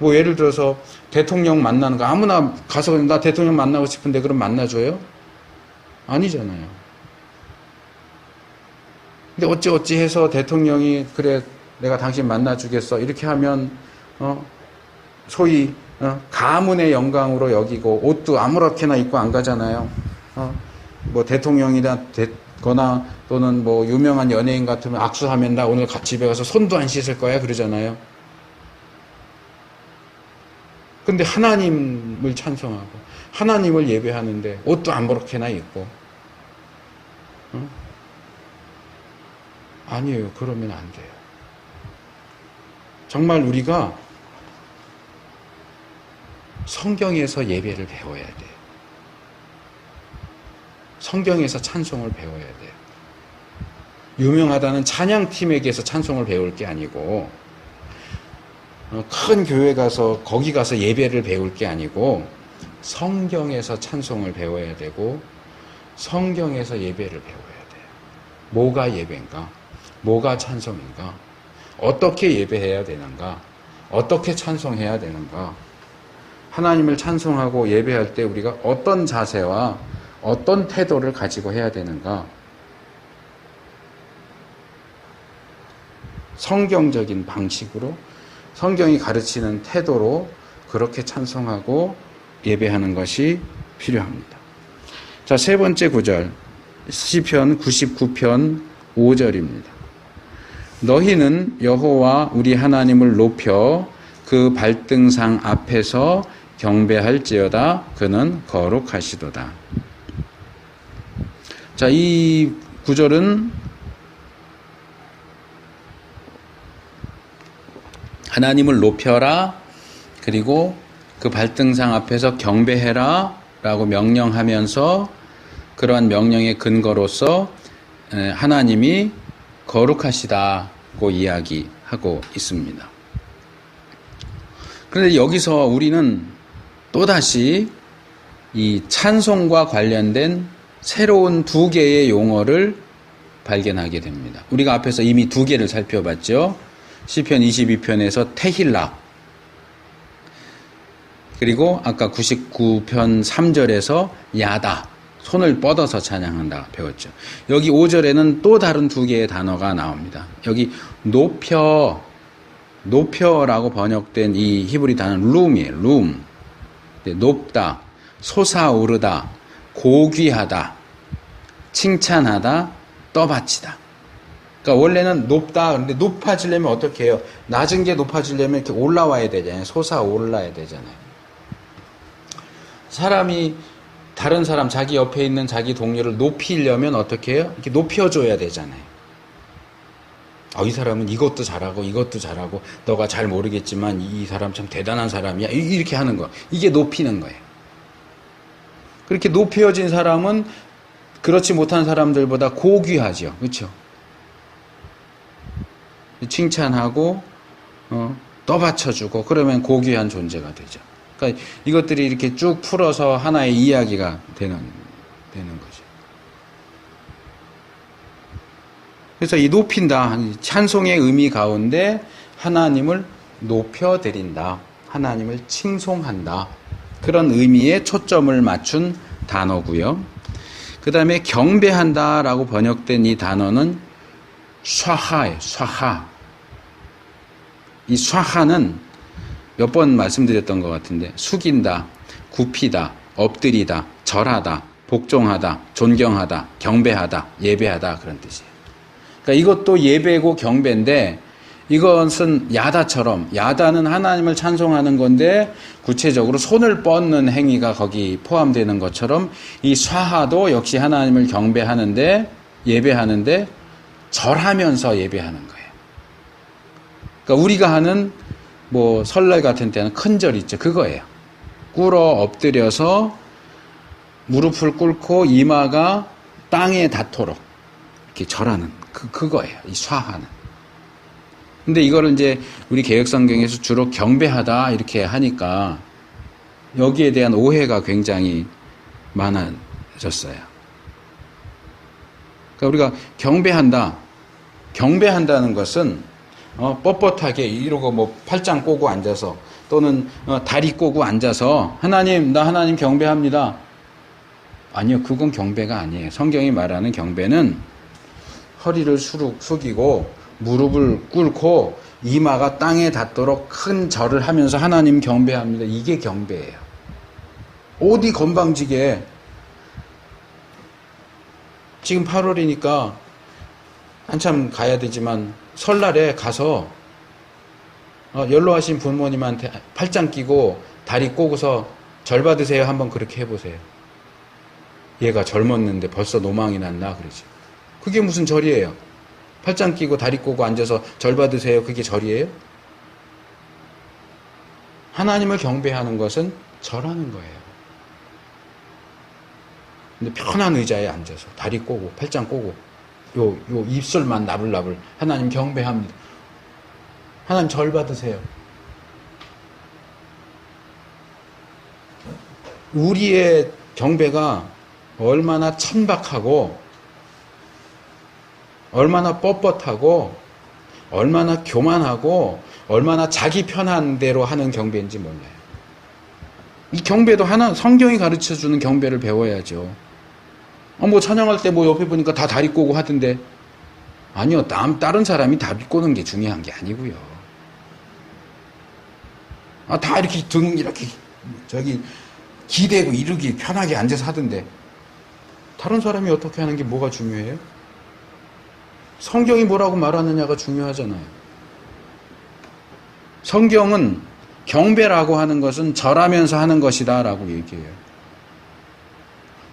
[SPEAKER 1] 예를 들어서 대통령 만나는 거 아무나 가서 나 대통령 만나고 싶은데 그럼 만나줘요? 아니잖아요. 근데 어찌 해서 대통령이 그래 내가 당신 만나주겠어 이렇게 하면 소위 가문의 영광으로 여기고 옷도 아무렇게나 입고 안 가잖아요. 대통령이나 됐거나 또는 유명한 연예인 같으면 악수하면 나 오늘 집에 가서 손도 안 씻을 거야 그러잖아요. 근데 하나님을 찬송하고 하나님을 예배하는데 옷도 아무렇게나 입고 아니에요. 그러면 안 돼요. 정말 우리가 성경에서 예배를 배워야 돼요. 성경에서 찬송을 배워야 돼요. 유명하다는 찬양팀에게서 찬송을 배울 게 아니고 큰 교회 가서 거기 가서 예배를 배울 게 아니고 성경에서 찬송을 배워야 되고 성경에서 예배를 배워야 돼요. 뭐가 예배인가? 뭐가 찬송인가? 어떻게 예배해야 되는가? 어떻게 찬송해야 되는가? 하나님을 찬송하고 예배할 때 우리가 어떤 자세와 어떤 태도를 가지고 해야 되는가? 성경적인 방식으로 성경이 가르치는 태도로 그렇게 찬송하고 예배하는 것이 필요합니다. 자, 세 번째 구절 시편 99편 5절입니다. 너희는 여호와 우리 하나님을 높여 그 발등상 앞에서 경배할지어다. 그는 거룩하시도다. 자, 이 구절은 하나님을 높여라. 그리고 그 발등상 앞에서 경배해라 라고 명령하면서 그러한 명령의 근거로서 하나님이 거룩하시다고 이야기하고 있습니다. 그런데 여기서 우리는 또다시 이 찬송과 관련된 새로운 두 개의 용어를 발견하게 됩니다. 우리가 앞에서 이미 두 개를 살펴봤죠. 시편 22편에서 테힐라, 그리고 아까 99편 3절에서 야다, 손을 뻗어서 찬양한다 배웠죠. 여기 5절에는 또 다른 두 개의 단어가 나옵니다. 여기 높여라고 번역된 이 히브리 단어는 룸이에요. 룸. 높다, 솟아오르다, 고귀하다, 칭찬하다, 떠받치다. 그러니까 원래는 높다. 그런데 높아지려면 어떻게 해요? 낮은 게 높아지려면 이렇게 올라와야 되잖아요. 솟아올라야 되잖아요. 사람이 다른 사람, 자기 옆에 있는 자기 동료를 높이려면 어떻게 해요? 이렇게 높여줘야 되잖아요. 이 사람은 이것도 잘하고 너가 잘 모르겠지만 이 사람 참 대단한 사람이야. 이렇게 하는 거. 이게 높이는 거예요. 그렇게 높여진 사람은 그렇지 못한 사람들보다 고귀하죠. 그렇죠? 칭찬하고 떠받쳐주고 그러면 고귀한 존재가 되죠. 그러니까 이것들이 이렇게 쭉 풀어서 하나의 이야기가 되는 거죠. 그래서 이 높인다, 찬송의 의미 가운데 하나님을 높여드린다, 하나님을 칭송한다, 그런 의미에 초점을 맞춘 단어고요. 그 다음에 경배한다라고 번역된 이 단어는 샤하예요. 샤하. 이 샤하는 몇 번 말씀드렸던 것 같은데 숙인다, 굽히다, 엎드리다, 절하다, 복종하다, 존경하다, 경배하다, 예배하다, 그런 뜻이에요. 그러니까 이것도 예배고 경배인데 이것은 야다처럼, 야다는 하나님을 찬송하는 건데 구체적으로 손을 뻗는 행위가 거기 포함되는 것처럼 이 샤하도 역시 하나님을 경배하는데, 예배하는데 절하면서 예배하는 거예요. 그러니까 우리가 하는 뭐 설날 같은 때는 큰 절 있죠. 그거예요. 꿇어 엎드려서 무릎을 꿇고 이마가 땅에 닿도록 이렇게 절하는 그거예요. 이 샤하는. 근데 이거를 이제 우리 개혁성경에서 주로 경배하다 이렇게 하니까 여기에 대한 오해가 굉장히 많아졌어요. 그러니까 우리가 경배한다는 것은 뻣뻣하게 이러고 뭐 팔짱 꼬고 앉아서 또는 다리 꼬고 앉아서 나 하나님 경배합니다. 아니요, 그건 경배가 아니에요. 성경이 말하는 경배는 허리를 숙이고 무릎을 꿇고 이마가 땅에 닿도록 큰 절을 하면서 하나님 경배합니다. 이게 경배예요. 어디 건방지게 지금 8월이니까 한참 가야 되지만 설날에 가서 연로하신 부모님한테 팔짱 끼고 다리 꼬고서 절 받으세요 한번 그렇게 해보세요. 얘가 젊었는데 벌써 노망이 났나 그러지. 그게 무슨 절이에요? 팔짱 끼고 다리 꼬고 앉아서 절 받으세요. 그게 절이에요? 하나님을 경배하는 것은 절하는 거예요. 근데 편한 의자에 앉아서 다리 꼬고 팔짱 꼬고 요 입술만 나불나불 하나님 경배합니다. 하나님 절 받으세요. 우리의 경배가 얼마나 천박하고 얼마나 뻣뻣하고 얼마나 교만하고 얼마나 자기 편한 대로 하는 경배인지 몰라요. 이 경배도 성경이 가르쳐주는 경배를 배워야죠. 뭐 찬양할 때 뭐 옆에 보니까 다 다리 꼬고 하던데 아니요, 다른 사람이 다리 꼬는 게 중요한 게 아니고요. 다 이렇게 등 이렇게 기대고 이렇게 편하게 앉아서 하던데 다른 사람이 어떻게 하는 게 뭐가 중요해요? 성경이 뭐라고 말하느냐가 중요하잖아요. 성경은 경배라고 하는 것은 절하면서 하는 것이다 라고 얘기해요.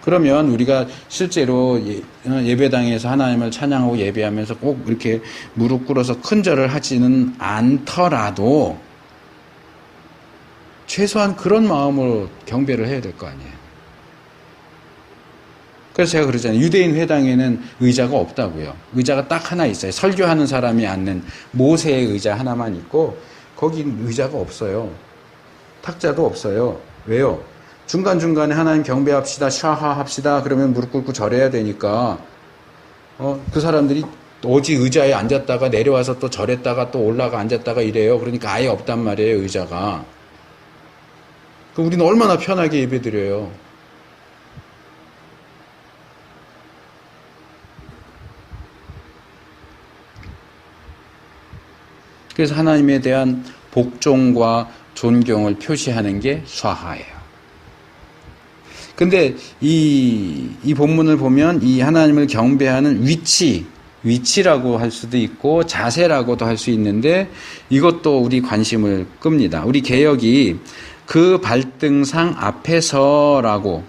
[SPEAKER 1] 그러면 우리가 실제로 예배당에서 하나님을 찬양하고 예배하면서 꼭 이렇게 무릎 꿇어서 큰절을 하지는 않더라도 최소한 그런 마음으로 경배를 해야 될 거 아니에요. 그래서 제가 그러잖아요. 유대인 회당에는 의자가 없다고요. 의자가 딱 하나 있어요. 설교하는 사람이 앉는 모세의 의자 하나만 있고 거긴 의자가 없어요. 탁자도 없어요. 왜요? 중간중간에 하나님 경배합시다, 샤하합시다 그러면 무릎 꿇고 절해야 되니까 그 사람들이 어디 의자에 앉았다가 내려와서 또 절했다가 또 올라가 앉았다가 이래요. 그러니까 아예 없단 말이에요, 의자가. 그럼 우리는 얼마나 편하게 예배드려요. 그래서 하나님에 대한 복종과 존경을 표시하는 게 샤하예요. 근데 이 본문을 보면 이 하나님을 경배하는 위치라고 할 수도 있고 자세라고도 할 수 있는데 이것도 우리 관심을 끕니다. 우리 개역이 그 발등상 앞에서라고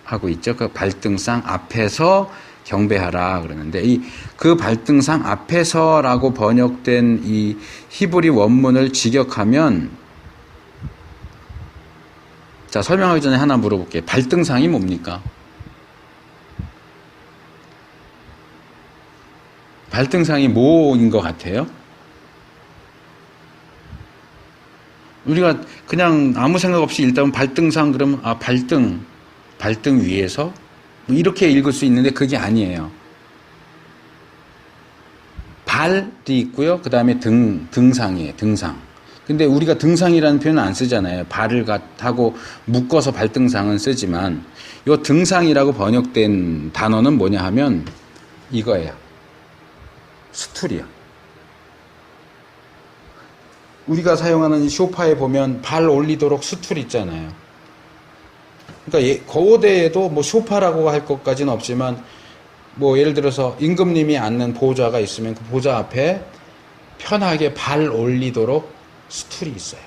[SPEAKER 1] 하고 있죠. 그 발등상 앞에서 경배하라 그러는데 그 발등상 앞에서라고 번역된 이 히브리 원문을 직역하면 자, 설명하기 전에 하나 물어볼게요. 발등상이 뭡니까? 발등상이 뭐인 것 같아요? 우리가 그냥 아무 생각 없이 읽다 발등상 그러면 발등 위에서 이렇게 읽을 수 있는데 그게 아니에요. 발이 있고요. 그 다음에 등상이에요. 등상. 근데 우리가 등상이라는 표현은 안 쓰잖아요. 발을 하고 묶어서 발등상은 쓰지만 이 등상이라고 번역된 단어는 뭐냐 하면 이거예요. 스툴이요. 우리가 사용하는 소파에 보면 발 올리도록 스툴 있잖아요. 그러니까 거대에도 뭐 소파라고 할 것까지는 없지만 뭐 예를 들어서 임금님이 앉는 보좌가 있으면 그 보좌 앞에 편하게 발 올리도록 스툴이 있어요.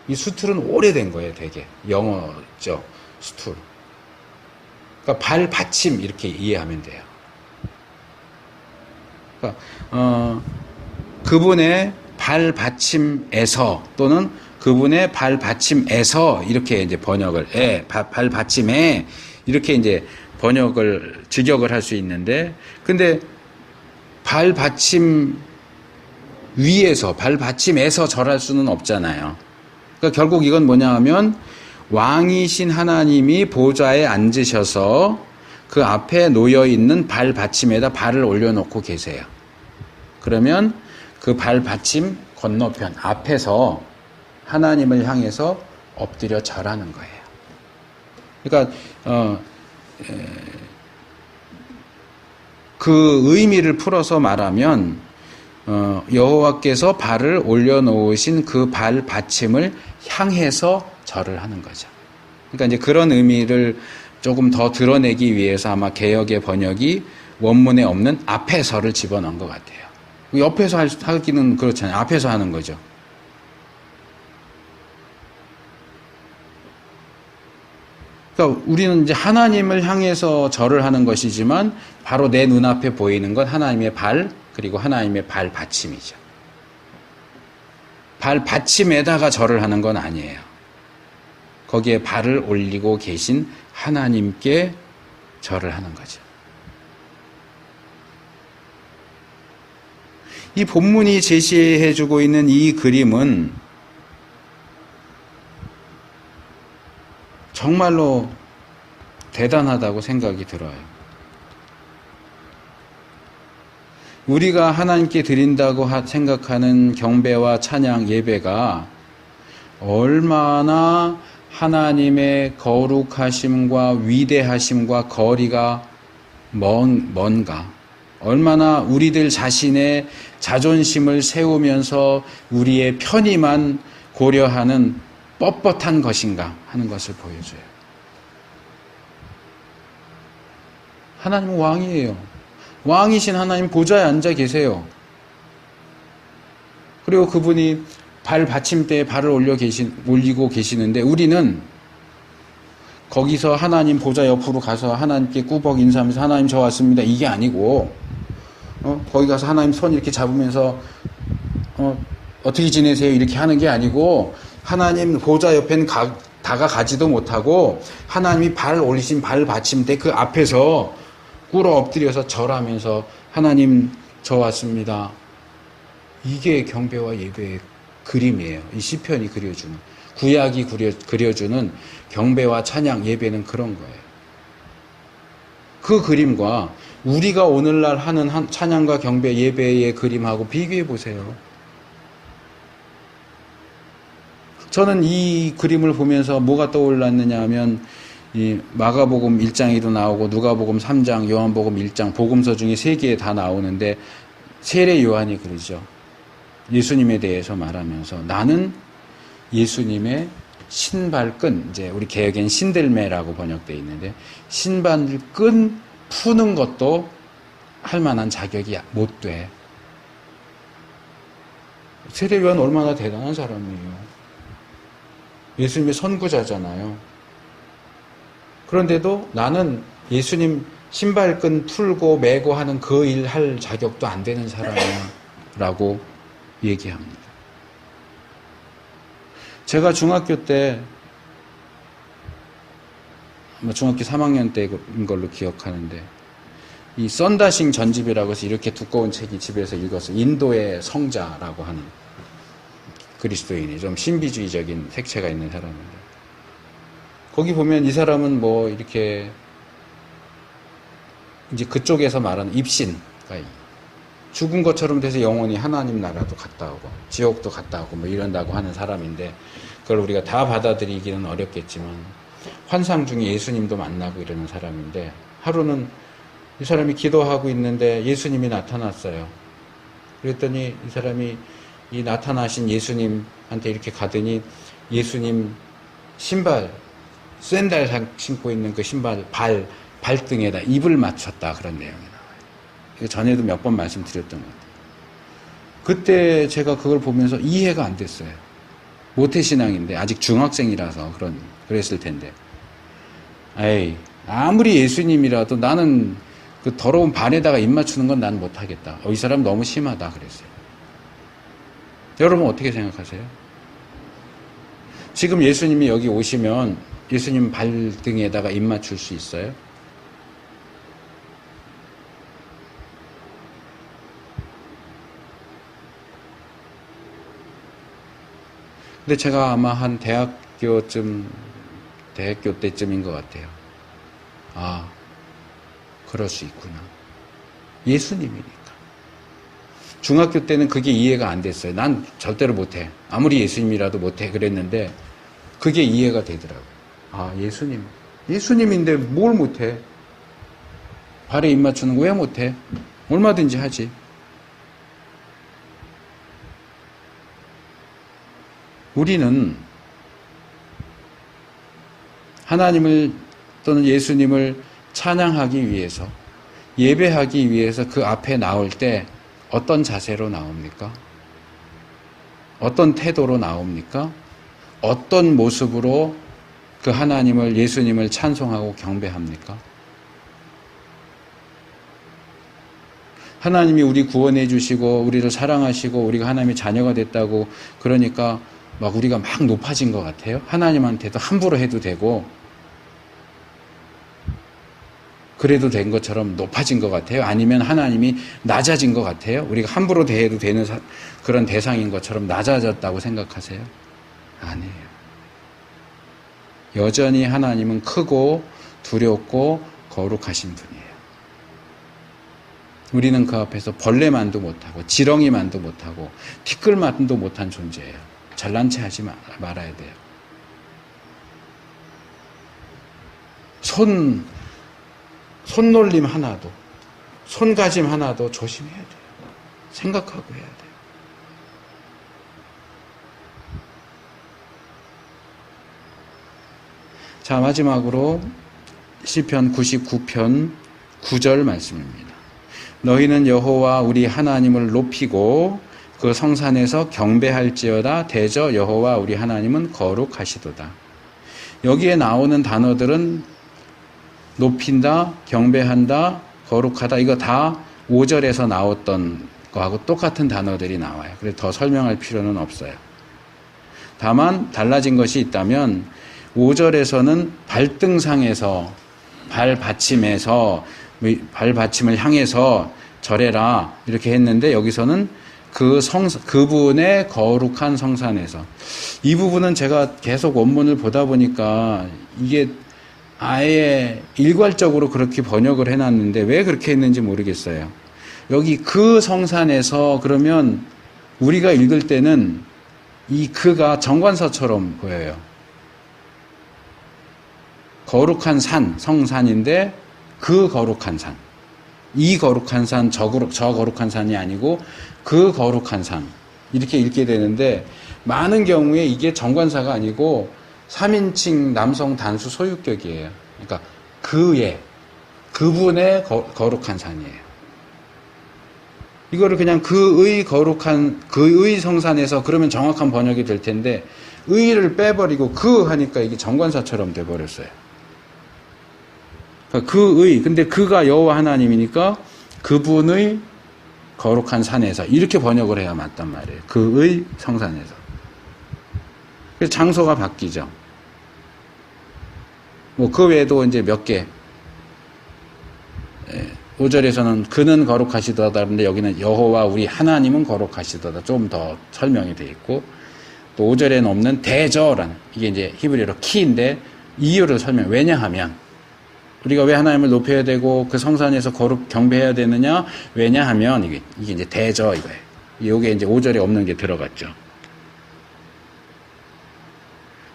[SPEAKER 1] 이 스툴은 오래된 거예요, 되게. 영어죠, 스툴. 그러니까 발 받침 이렇게 이해하면 돼요. 그러니까 그분의 발 받침에서 또는 그분의 발 받침에서 이렇게 이제 번역을 발 받침에 이렇게 이제 번역을 직역을 할 수 있는데 근데 발 받침 위에서 발 받침에서 절할 수는 없잖아요. 그러니까 결국 이건 뭐냐 하면 왕이신 하나님이 보좌에 앉으셔서 그 앞에 놓여 있는 발 받침에다 발을 올려놓고 계세요. 그러면 그 발 받침 건너편 앞에서 하나님을 향해서 엎드려 절하는 거예요. 그러니까 그 의미를 풀어서 말하면 여호와께서 발을 올려놓으신 그 발 받침을 향해서 절을 하는 거죠. 그러니까 이제 그런 의미를 조금 더 드러내기 위해서 아마 개역의 번역이 원문에 없는 앞에서를 집어넣은 것 같아요. 옆에서 하기는 그렇잖아요. 앞에서 하는 거죠. 그러니까 우리는 이제 하나님을 향해서 절을 하는 것이지만 바로 내 눈앞에 보이는 건 하나님의 발 그리고 하나님의 발 받침이죠. 발 받침에다가 절을 하는 건 아니에요. 거기에 발을 올리고 계신 하나님께 절을 하는 거죠. 이 본문이 제시해주고 있는 이 그림은 정말로 대단하다고 생각이 들어요. 우리가 하나님께 드린다고 생각하는 경배와 찬양 예배가 얼마나 하나님의 거룩하심과 위대하심과 거리가 먼가, 얼마나 우리들 자신의 자존심을 세우면서 우리의 편의만 고려하는 뻣뻣한 것인가 하는 것을 보여줘요. 하나님은 왕이에요. 왕이신 하나님 보좌에 앉아 계세요. 그리고 그분이 발 받침대에 발을 올리고 계시는데 우리는 거기서 하나님 보좌 옆으로 가서 하나님께 꾸벅 인사하면서 하나님 저 왔습니다. 이게 아니고 거기 가서 하나님 손 이렇게 잡으면서 어떻게 지내세요? 이렇게 하는 게 아니고 하나님 보좌 옆에는 다가가지도 못하고 하나님이 발 올리신 발 받침대 그 앞에서 꿇어 엎드려서 절하면서 하나님 저 왔습니다. 이게 경배와 예배의 그림이에요. 이 시편이 그려주는, 구약이 그려주는 경배와 찬양, 예배는 그런 거예요. 그 그림과 우리가 오늘날 하는 찬양과 경배, 예배의 그림하고 비교해 보세요. 저는 이 그림을 보면서 뭐가 떠올랐느냐 하면 이 마가복음 1장에도 나오고 누가복음 3장, 요한복음 1장, 복음서 중에 3개에 다 나오는데 세례 요한이 그러죠. 예수님에 대해서 말하면서 나는 예수님의 신발끈, 이제 우리 개혁엔 신들매라고 번역되어 있는데 신발끈 푸는 것도 할 만한 자격이 못 돼. 세례 요한 얼마나 대단한 사람이에요. 예수님의 선구자잖아요. 그런데도 나는 예수님 신발끈 풀고 매고 하는 그 일 할 자격도 안 되는 사람이야 라고 얘기합니다. 제가 중학교 때, 중학교 3학년 때인 걸로 기억하는데 이 썬다싱 전집이라고 해서 이렇게 두꺼운 책이 집에서 읽었어요. 인도의 성자라고 하는 그리스도인이 좀 신비주의적인 색채가 있는 사람인데 거기 보면 이 사람은 뭐 이렇게 이제 그쪽에서 말하는 입신, 그러니까 죽은 것처럼 돼서 영원히 하나님 나라도 갔다 오고 지옥도 갔다 오고 뭐 이런다고 하는 사람인데 그걸 우리가 다 받아들이기는 어렵겠지만 환상 중에 예수님도 만나고 이러는 사람인데 하루는 이 사람이 기도하고 있는데 예수님이 나타났어요. 그랬더니 이 사람이 이 나타나신 예수님한테 이렇게 가더니 예수님 신발, 샌들 신고 있는 그 신발 발등에다 입을 맞췄다 그런 내용이 나와요. 전에도 몇 번 말씀드렸던 것 같아요. 그때 제가 그걸 보면서 이해가 안 됐어요. 모태신앙인데 아직 중학생이라서 그랬을 텐데 에이 아무리 예수님이라도 나는 그 더러운 발에다가 입 맞추는 건 난 못하겠다. 이 사람 너무 심하다 그랬어요. 여러분 어떻게 생각하세요? 지금 예수님이 여기 오시면 예수님 발등에다가 입 맞출 수 있어요? 근데 제가 아마 한 대학교 때쯤인 것 같아요. 아, 그럴 수 있구나. 예수님이니까. 중학교 때는 그게 이해가 안 됐어요. 난 절대로 못해. 아무리 예수님이라도 못해. 그랬는데 그게 이해가 되더라고요. 아, 예수님인데 뭘 못해? 발에 입 맞추는 거 왜 못해? 얼마든지 하지. 우리는 하나님을 또는 예수님을 찬양하기 위해서, 예배하기 위해서 그 앞에 나올 때 어떤 자세로 나옵니까? 어떤 태도로 나옵니까? 어떤 모습으로 그 하나님을, 예수님을 찬송하고 경배합니까? 하나님이 우리 구원해 주시고 우리를 사랑하시고 우리가 하나님의 자녀가 됐다고 그러니까 막 우리가 막 높아진 것 같아요. 하나님한테도 함부로 해도 되고 그래도 된 것처럼 높아진 것 같아요. 아니면 하나님이 낮아진 것 같아요. 우리가 함부로 대해도 되는 그런 대상인 것처럼 낮아졌다고 생각하세요? 아니에요. 여전히 하나님은 크고 두렵고 거룩하신 분이에요. 우리는 그 앞에서 벌레만도 못하고 지렁이만도 못하고 티끌만도 못한 존재예요. 잘난 체 하지 말아야 돼요. 손놀림 하나도, 손가짐 하나도 조심해야 돼요. 생각하고 해야 돼요. 자, 마지막으로 시편 99편 9절 말씀입니다. 너희는 여호와 우리 하나님을 높이고 그 성산에서 경배할지어다. 대저 여호와 우리 하나님은 거룩하시도다. 여기에 나오는 단어들은 높인다, 경배한다, 거룩하다, 이거 다 5절에서 나왔던 거하고 똑같은 단어들이 나와요. 그래서 더 설명할 필요는 없어요. 다만 달라진 것이 있다면 5절에서는 발등상에서 발받침을 향해서 절해라 이렇게 했는데, 여기서는 그분의 거룩한 성산에서. 이 부분은 제가 계속 원문을 보다 보니까 이게 아예 일괄적으로 그렇게 번역을 해놨는데 왜 그렇게 했는지 모르겠어요. 여기 그 성산에서 그러면 우리가 읽을 때는 이 그가 정관사처럼 보여요. 거룩한 산, 성산인데 그 거룩한 산. 이 거룩한 산, 저 거룩한 산이 아니고 그 거룩한 산. 이렇게 읽게 되는데, 많은 경우에 이게 정관사가 아니고 3인칭 남성 단수 소유격이에요. 그러니까 그분의 거룩한 산이에요. 이거를 그냥 그의 성산에서 그러면 정확한 번역이 될 텐데, 의를 빼버리고 그 하니까 이게 정관사처럼 돼버렸어요. 그러니까 근데 그가 여호와 하나님이니까 그분의 거룩한 산에서 이렇게 번역을 해야 맞단 말이에요. 그의 성산에서. 그래서 장소가 바뀌죠. 뭐 그 외에도 이제 몇 개. 5절에서는 그는 거룩하시도다 그런데 여기는 여호와 우리 하나님은 거룩하시도다 좀 더 설명이 되어 있고, 또 5절에는 없는 대저란, 이게 이제 히브리어로 키인데 이유를 왜냐하면 우리가 왜 하나님을 높여야 되고 그 성산에서 거룩 경배해야 되느냐, 왜냐하면 이게 이제 대저 이거예요. 이게 이제 5절에 없는 게 들어갔죠.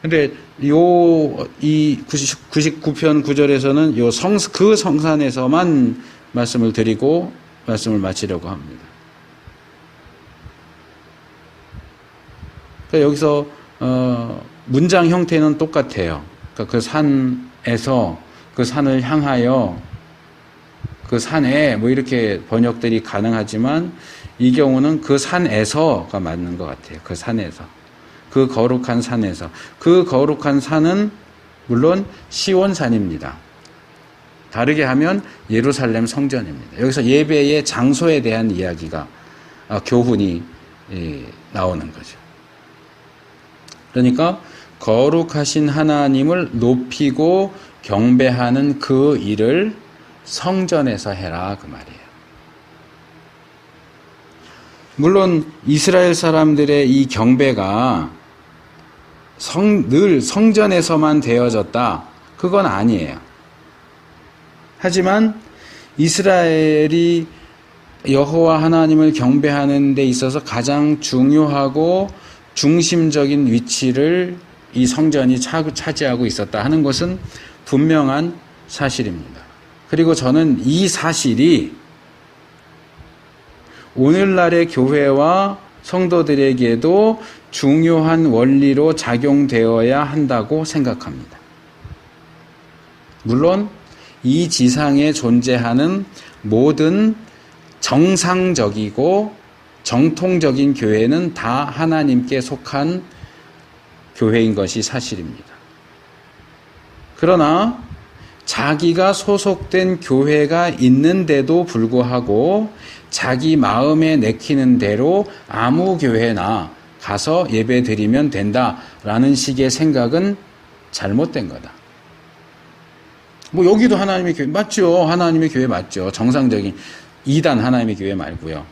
[SPEAKER 1] 근데 이 99편 9절에서는 그 성산에서만 말씀을 드리고 말씀을 마치려고 합니다. 그러니까 여기서 문장 형태는 똑같아요. 그러니까 그 산에서, 그 산을 향하여, 그 산에 뭐 이렇게 번역들이 가능하지만 이 경우는 그 산에서가 맞는 것 같아요. 그 산에서, 그 거룩한 산에서. 그 거룩한 산은 물론 시온산입니다. 다르게 하면 예루살렘 성전입니다. 여기서 예배의 장소에 대한 이야기가, 교훈이 나오는 거죠. 그러니까 거룩하신 하나님을 높이고 경배하는 그 일을 성전에서 해라, 그 말이에요. 물론 이스라엘 사람들의 이 경배가 늘 성전에서만 되어졌다, 그건 아니에요. 하지만 이스라엘이 여호와 하나님을 경배하는 데 있어서 가장 중요하고 중심적인 위치를 이 성전이 차지하고 있었다 하는 것은 분명한 사실입니다. 그리고 저는 이 사실이 오늘날의 교회와 성도들에게도 중요한 원리로 작용되어야 한다고 생각합니다. 물론 이 지상에 존재하는 모든 정상적이고 정통적인 교회는 다 하나님께 속한 교회인 것이 사실입니다. 그러나 자기가 소속된 교회가 있는데도 불구하고 자기 마음에 내키는 대로 아무 교회나 가서 예배 드리면 된다라는 식의 생각은 잘못된 거다. 뭐 여기도 하나님의 교회 맞죠? 하나님의 교회 맞죠? 정상적인 이단 하나님의 교회 말고요.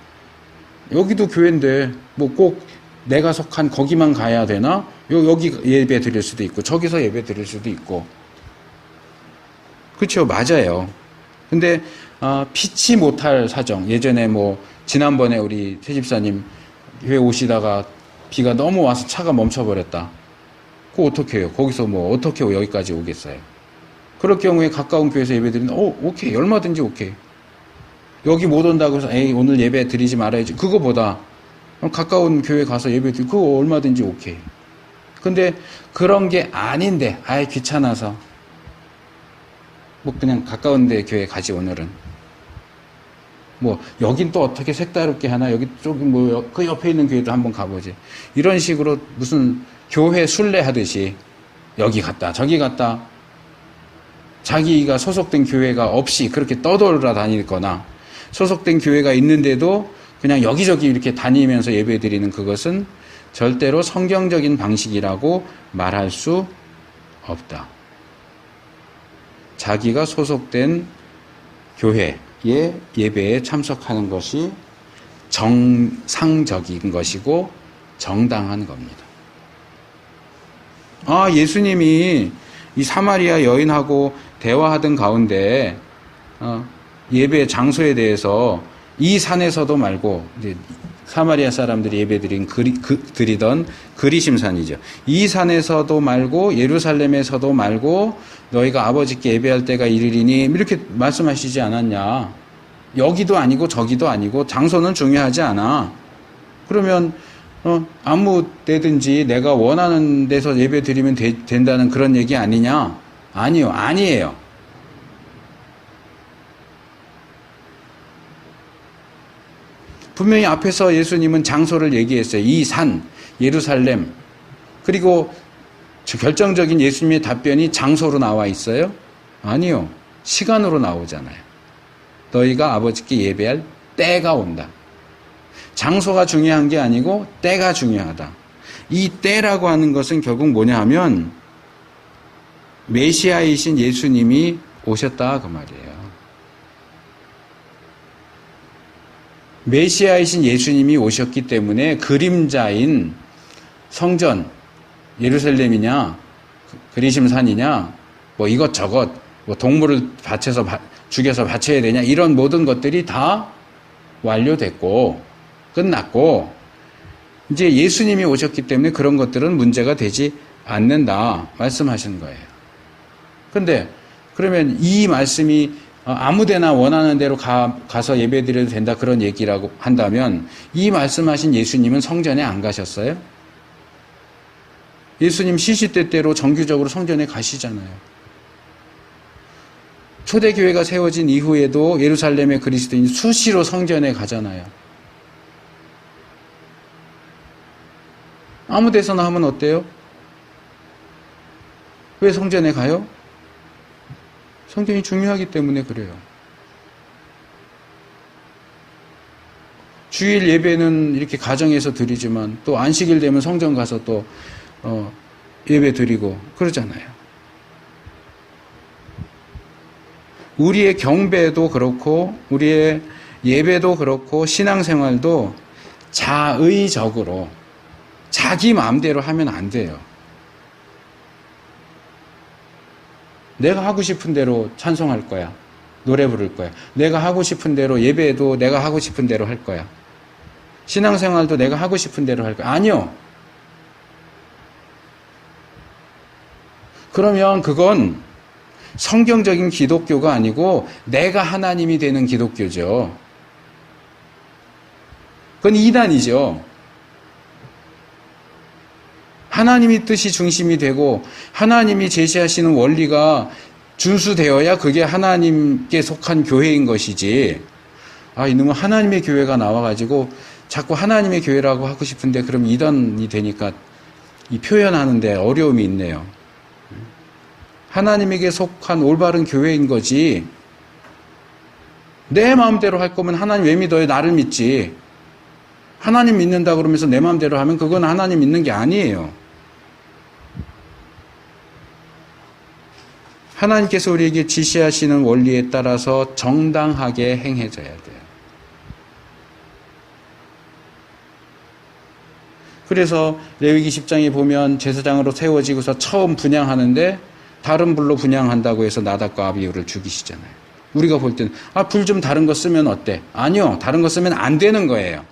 [SPEAKER 1] 여기도 교회인데 뭐 꼭 내가 속한 거기만 가야 되나? 여기 예배 드릴 수도 있고 저기서 예배 드릴 수도 있고. 그렇죠, 맞아요. 근데 피치 못할 사정. 예전에 뭐 지난번에 우리 최 집사님 교회 오시다가 비가 너무 와서 차가 멈춰버렸다. 그거 어떻게 해요? 거기서 뭐 어떻게 여기까지 오겠어요? 그럴 경우에 가까운 교회에서 예배 드리면 오케이, 얼마든지 오케이. 여기 못 온다고 해서 에이 오늘 예배 드리지 말아야지. 그거보다 가까운 교회 가서 예배 드리고 그거 얼마든지 오케이. 근데 그런 게 아닌데 아예 귀찮아서 뭐 그냥 가까운 데 교회 가지 오늘은. 뭐 여긴 또 어떻게 색다르게 하나, 여기 저기 뭐 그 옆에 있는 교회도 한번 가보지. 이런 식으로 무슨 교회 순례 하듯이 여기 갔다 저기 갔다 자기가 소속된 교회가 없이 그렇게 떠돌아다니거나 소속된 교회가 있는데도 그냥 여기저기 이렇게 다니면서 예배드리는 그것은 절대로 성경적인 방식이라고 말할 수 없다. 자기가 소속된 교회의 예배에 참석하는 것이 정상적인 것이고 정당한 겁니다. 예수님이 이 사마리아 여인하고 대화하던 가운데 예배 장소에 대해서 이 산에서도 말고 이제 사마리아 사람들이 드리던 그리심산이죠. 이 산에서도 말고 예루살렘에서도 말고 너희가 아버지께 예배할 때가 이르리니 이렇게 말씀하시지 않았냐. 여기도 아니고 저기도 아니고 장소는 중요하지 않아. 그러면 아무 때든지 내가 원하는 데서 예배 드리면 된다는 그런 얘기 아니냐? 아니요. 아니에요. 분명히 앞에서 예수님은 장소를 얘기했어요. 이 산, 예루살렘. 그리고 결정적인 예수님의 답변이 장소로 나와 있어요? 아니요. 시간으로 나오잖아요. 너희가 아버지께 예배할 때가 온다. 장소가 중요한 게 아니고 때가 중요하다. 이 때라고 하는 것은 결국 뭐냐 하면 메시아이신 예수님이 오셨다 그 말이에요. 메시아이신 예수님이 오셨기 때문에 그림자인 성전, 예루살렘이냐, 그리심산이냐, 뭐 이것저것, 뭐 동물을 죽여서 바쳐야 되냐, 이런 모든 것들이 다 완료됐고, 끝났고, 이제 예수님이 오셨기 때문에 그런 것들은 문제가 되지 않는다, 말씀하신 거예요. 근데, 그러면 이 말씀이 아무데나 원하는 대로 가서 예배드려도 된다 그런 얘기라고 한다면 이 말씀하신 예수님은 성전에 안 가셨어요? 예수님 시시때때로 정규적으로 성전에 가시잖아요. 초대교회가 세워진 이후에도 예루살렘의 그리스도인이 수시로 성전에 가잖아요. 아무 데서나 하면 어때요? 왜 성전에 가요? 성전이 중요하기 때문에 그래요. 주일 예배는 이렇게 가정에서 드리지만 또 안식일 되면 성전 가서 또 예배 드리고 그러잖아요. 우리의 경배도 그렇고 우리의 예배도 그렇고 신앙생활도 자의적으로 자기 마음대로 하면 안 돼요. 내가 하고 싶은 대로 찬송할 거야. 노래 부를 거야. 내가 하고 싶은 대로 예배도 내가 하고 싶은 대로 할 거야. 신앙생활도 내가 하고 싶은 대로 할 거야. 아니요. 그러면 그건 성경적인 기독교가 아니고 내가 하나님이 되는 기독교죠. 그건 이단이죠. 하나님의 뜻이 중심이 되고 하나님이 제시하시는 원리가 준수되어야 그게 하나님께 속한 교회인 것이지. 이놈은 하나님의 교회가 나와가지고 자꾸 하나님의 교회라고 하고 싶은데 그럼 이단이 되니까 이 표현하는데 어려움이 있네요. 하나님에게 속한 올바른 교회인 거지. 내 마음대로 할 거면 하나님 왜 믿어요? 나를 믿지. 하나님 믿는다 그러면서 내 마음대로 하면 그건 하나님 믿는 게 아니에요. 하나님께서 우리에게 지시하시는 원리에 따라서 정당하게 행해져야 돼요. 그래서 레위기 10장에 보면 제사장으로 세워지고서 처음 분향하는데 다른 불로 분향한다고 해서 나답과 아비후를 죽이시잖아요. 우리가 볼 때는 불 좀 다른 거 쓰면 어때? 아니요. 다른 거 쓰면 안 되는 거예요.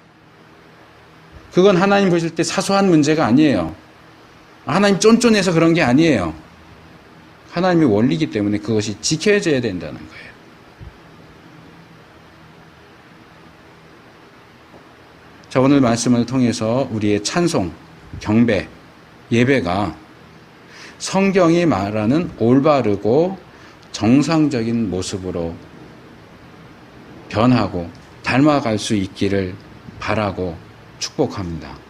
[SPEAKER 1] 그건 하나님 보실 때 사소한 문제가 아니에요. 하나님 쫀쫀해서 그런 게 아니에요. 하나님의 원리이기 때문에 그것이 지켜져야 된다는 거예요. 자, 오늘 말씀을 통해서 우리의 찬송, 경배, 예배가 성경이 말하는 올바르고 정상적인 모습으로 변하고 닮아갈 수 있기를 바라고 축복합니다.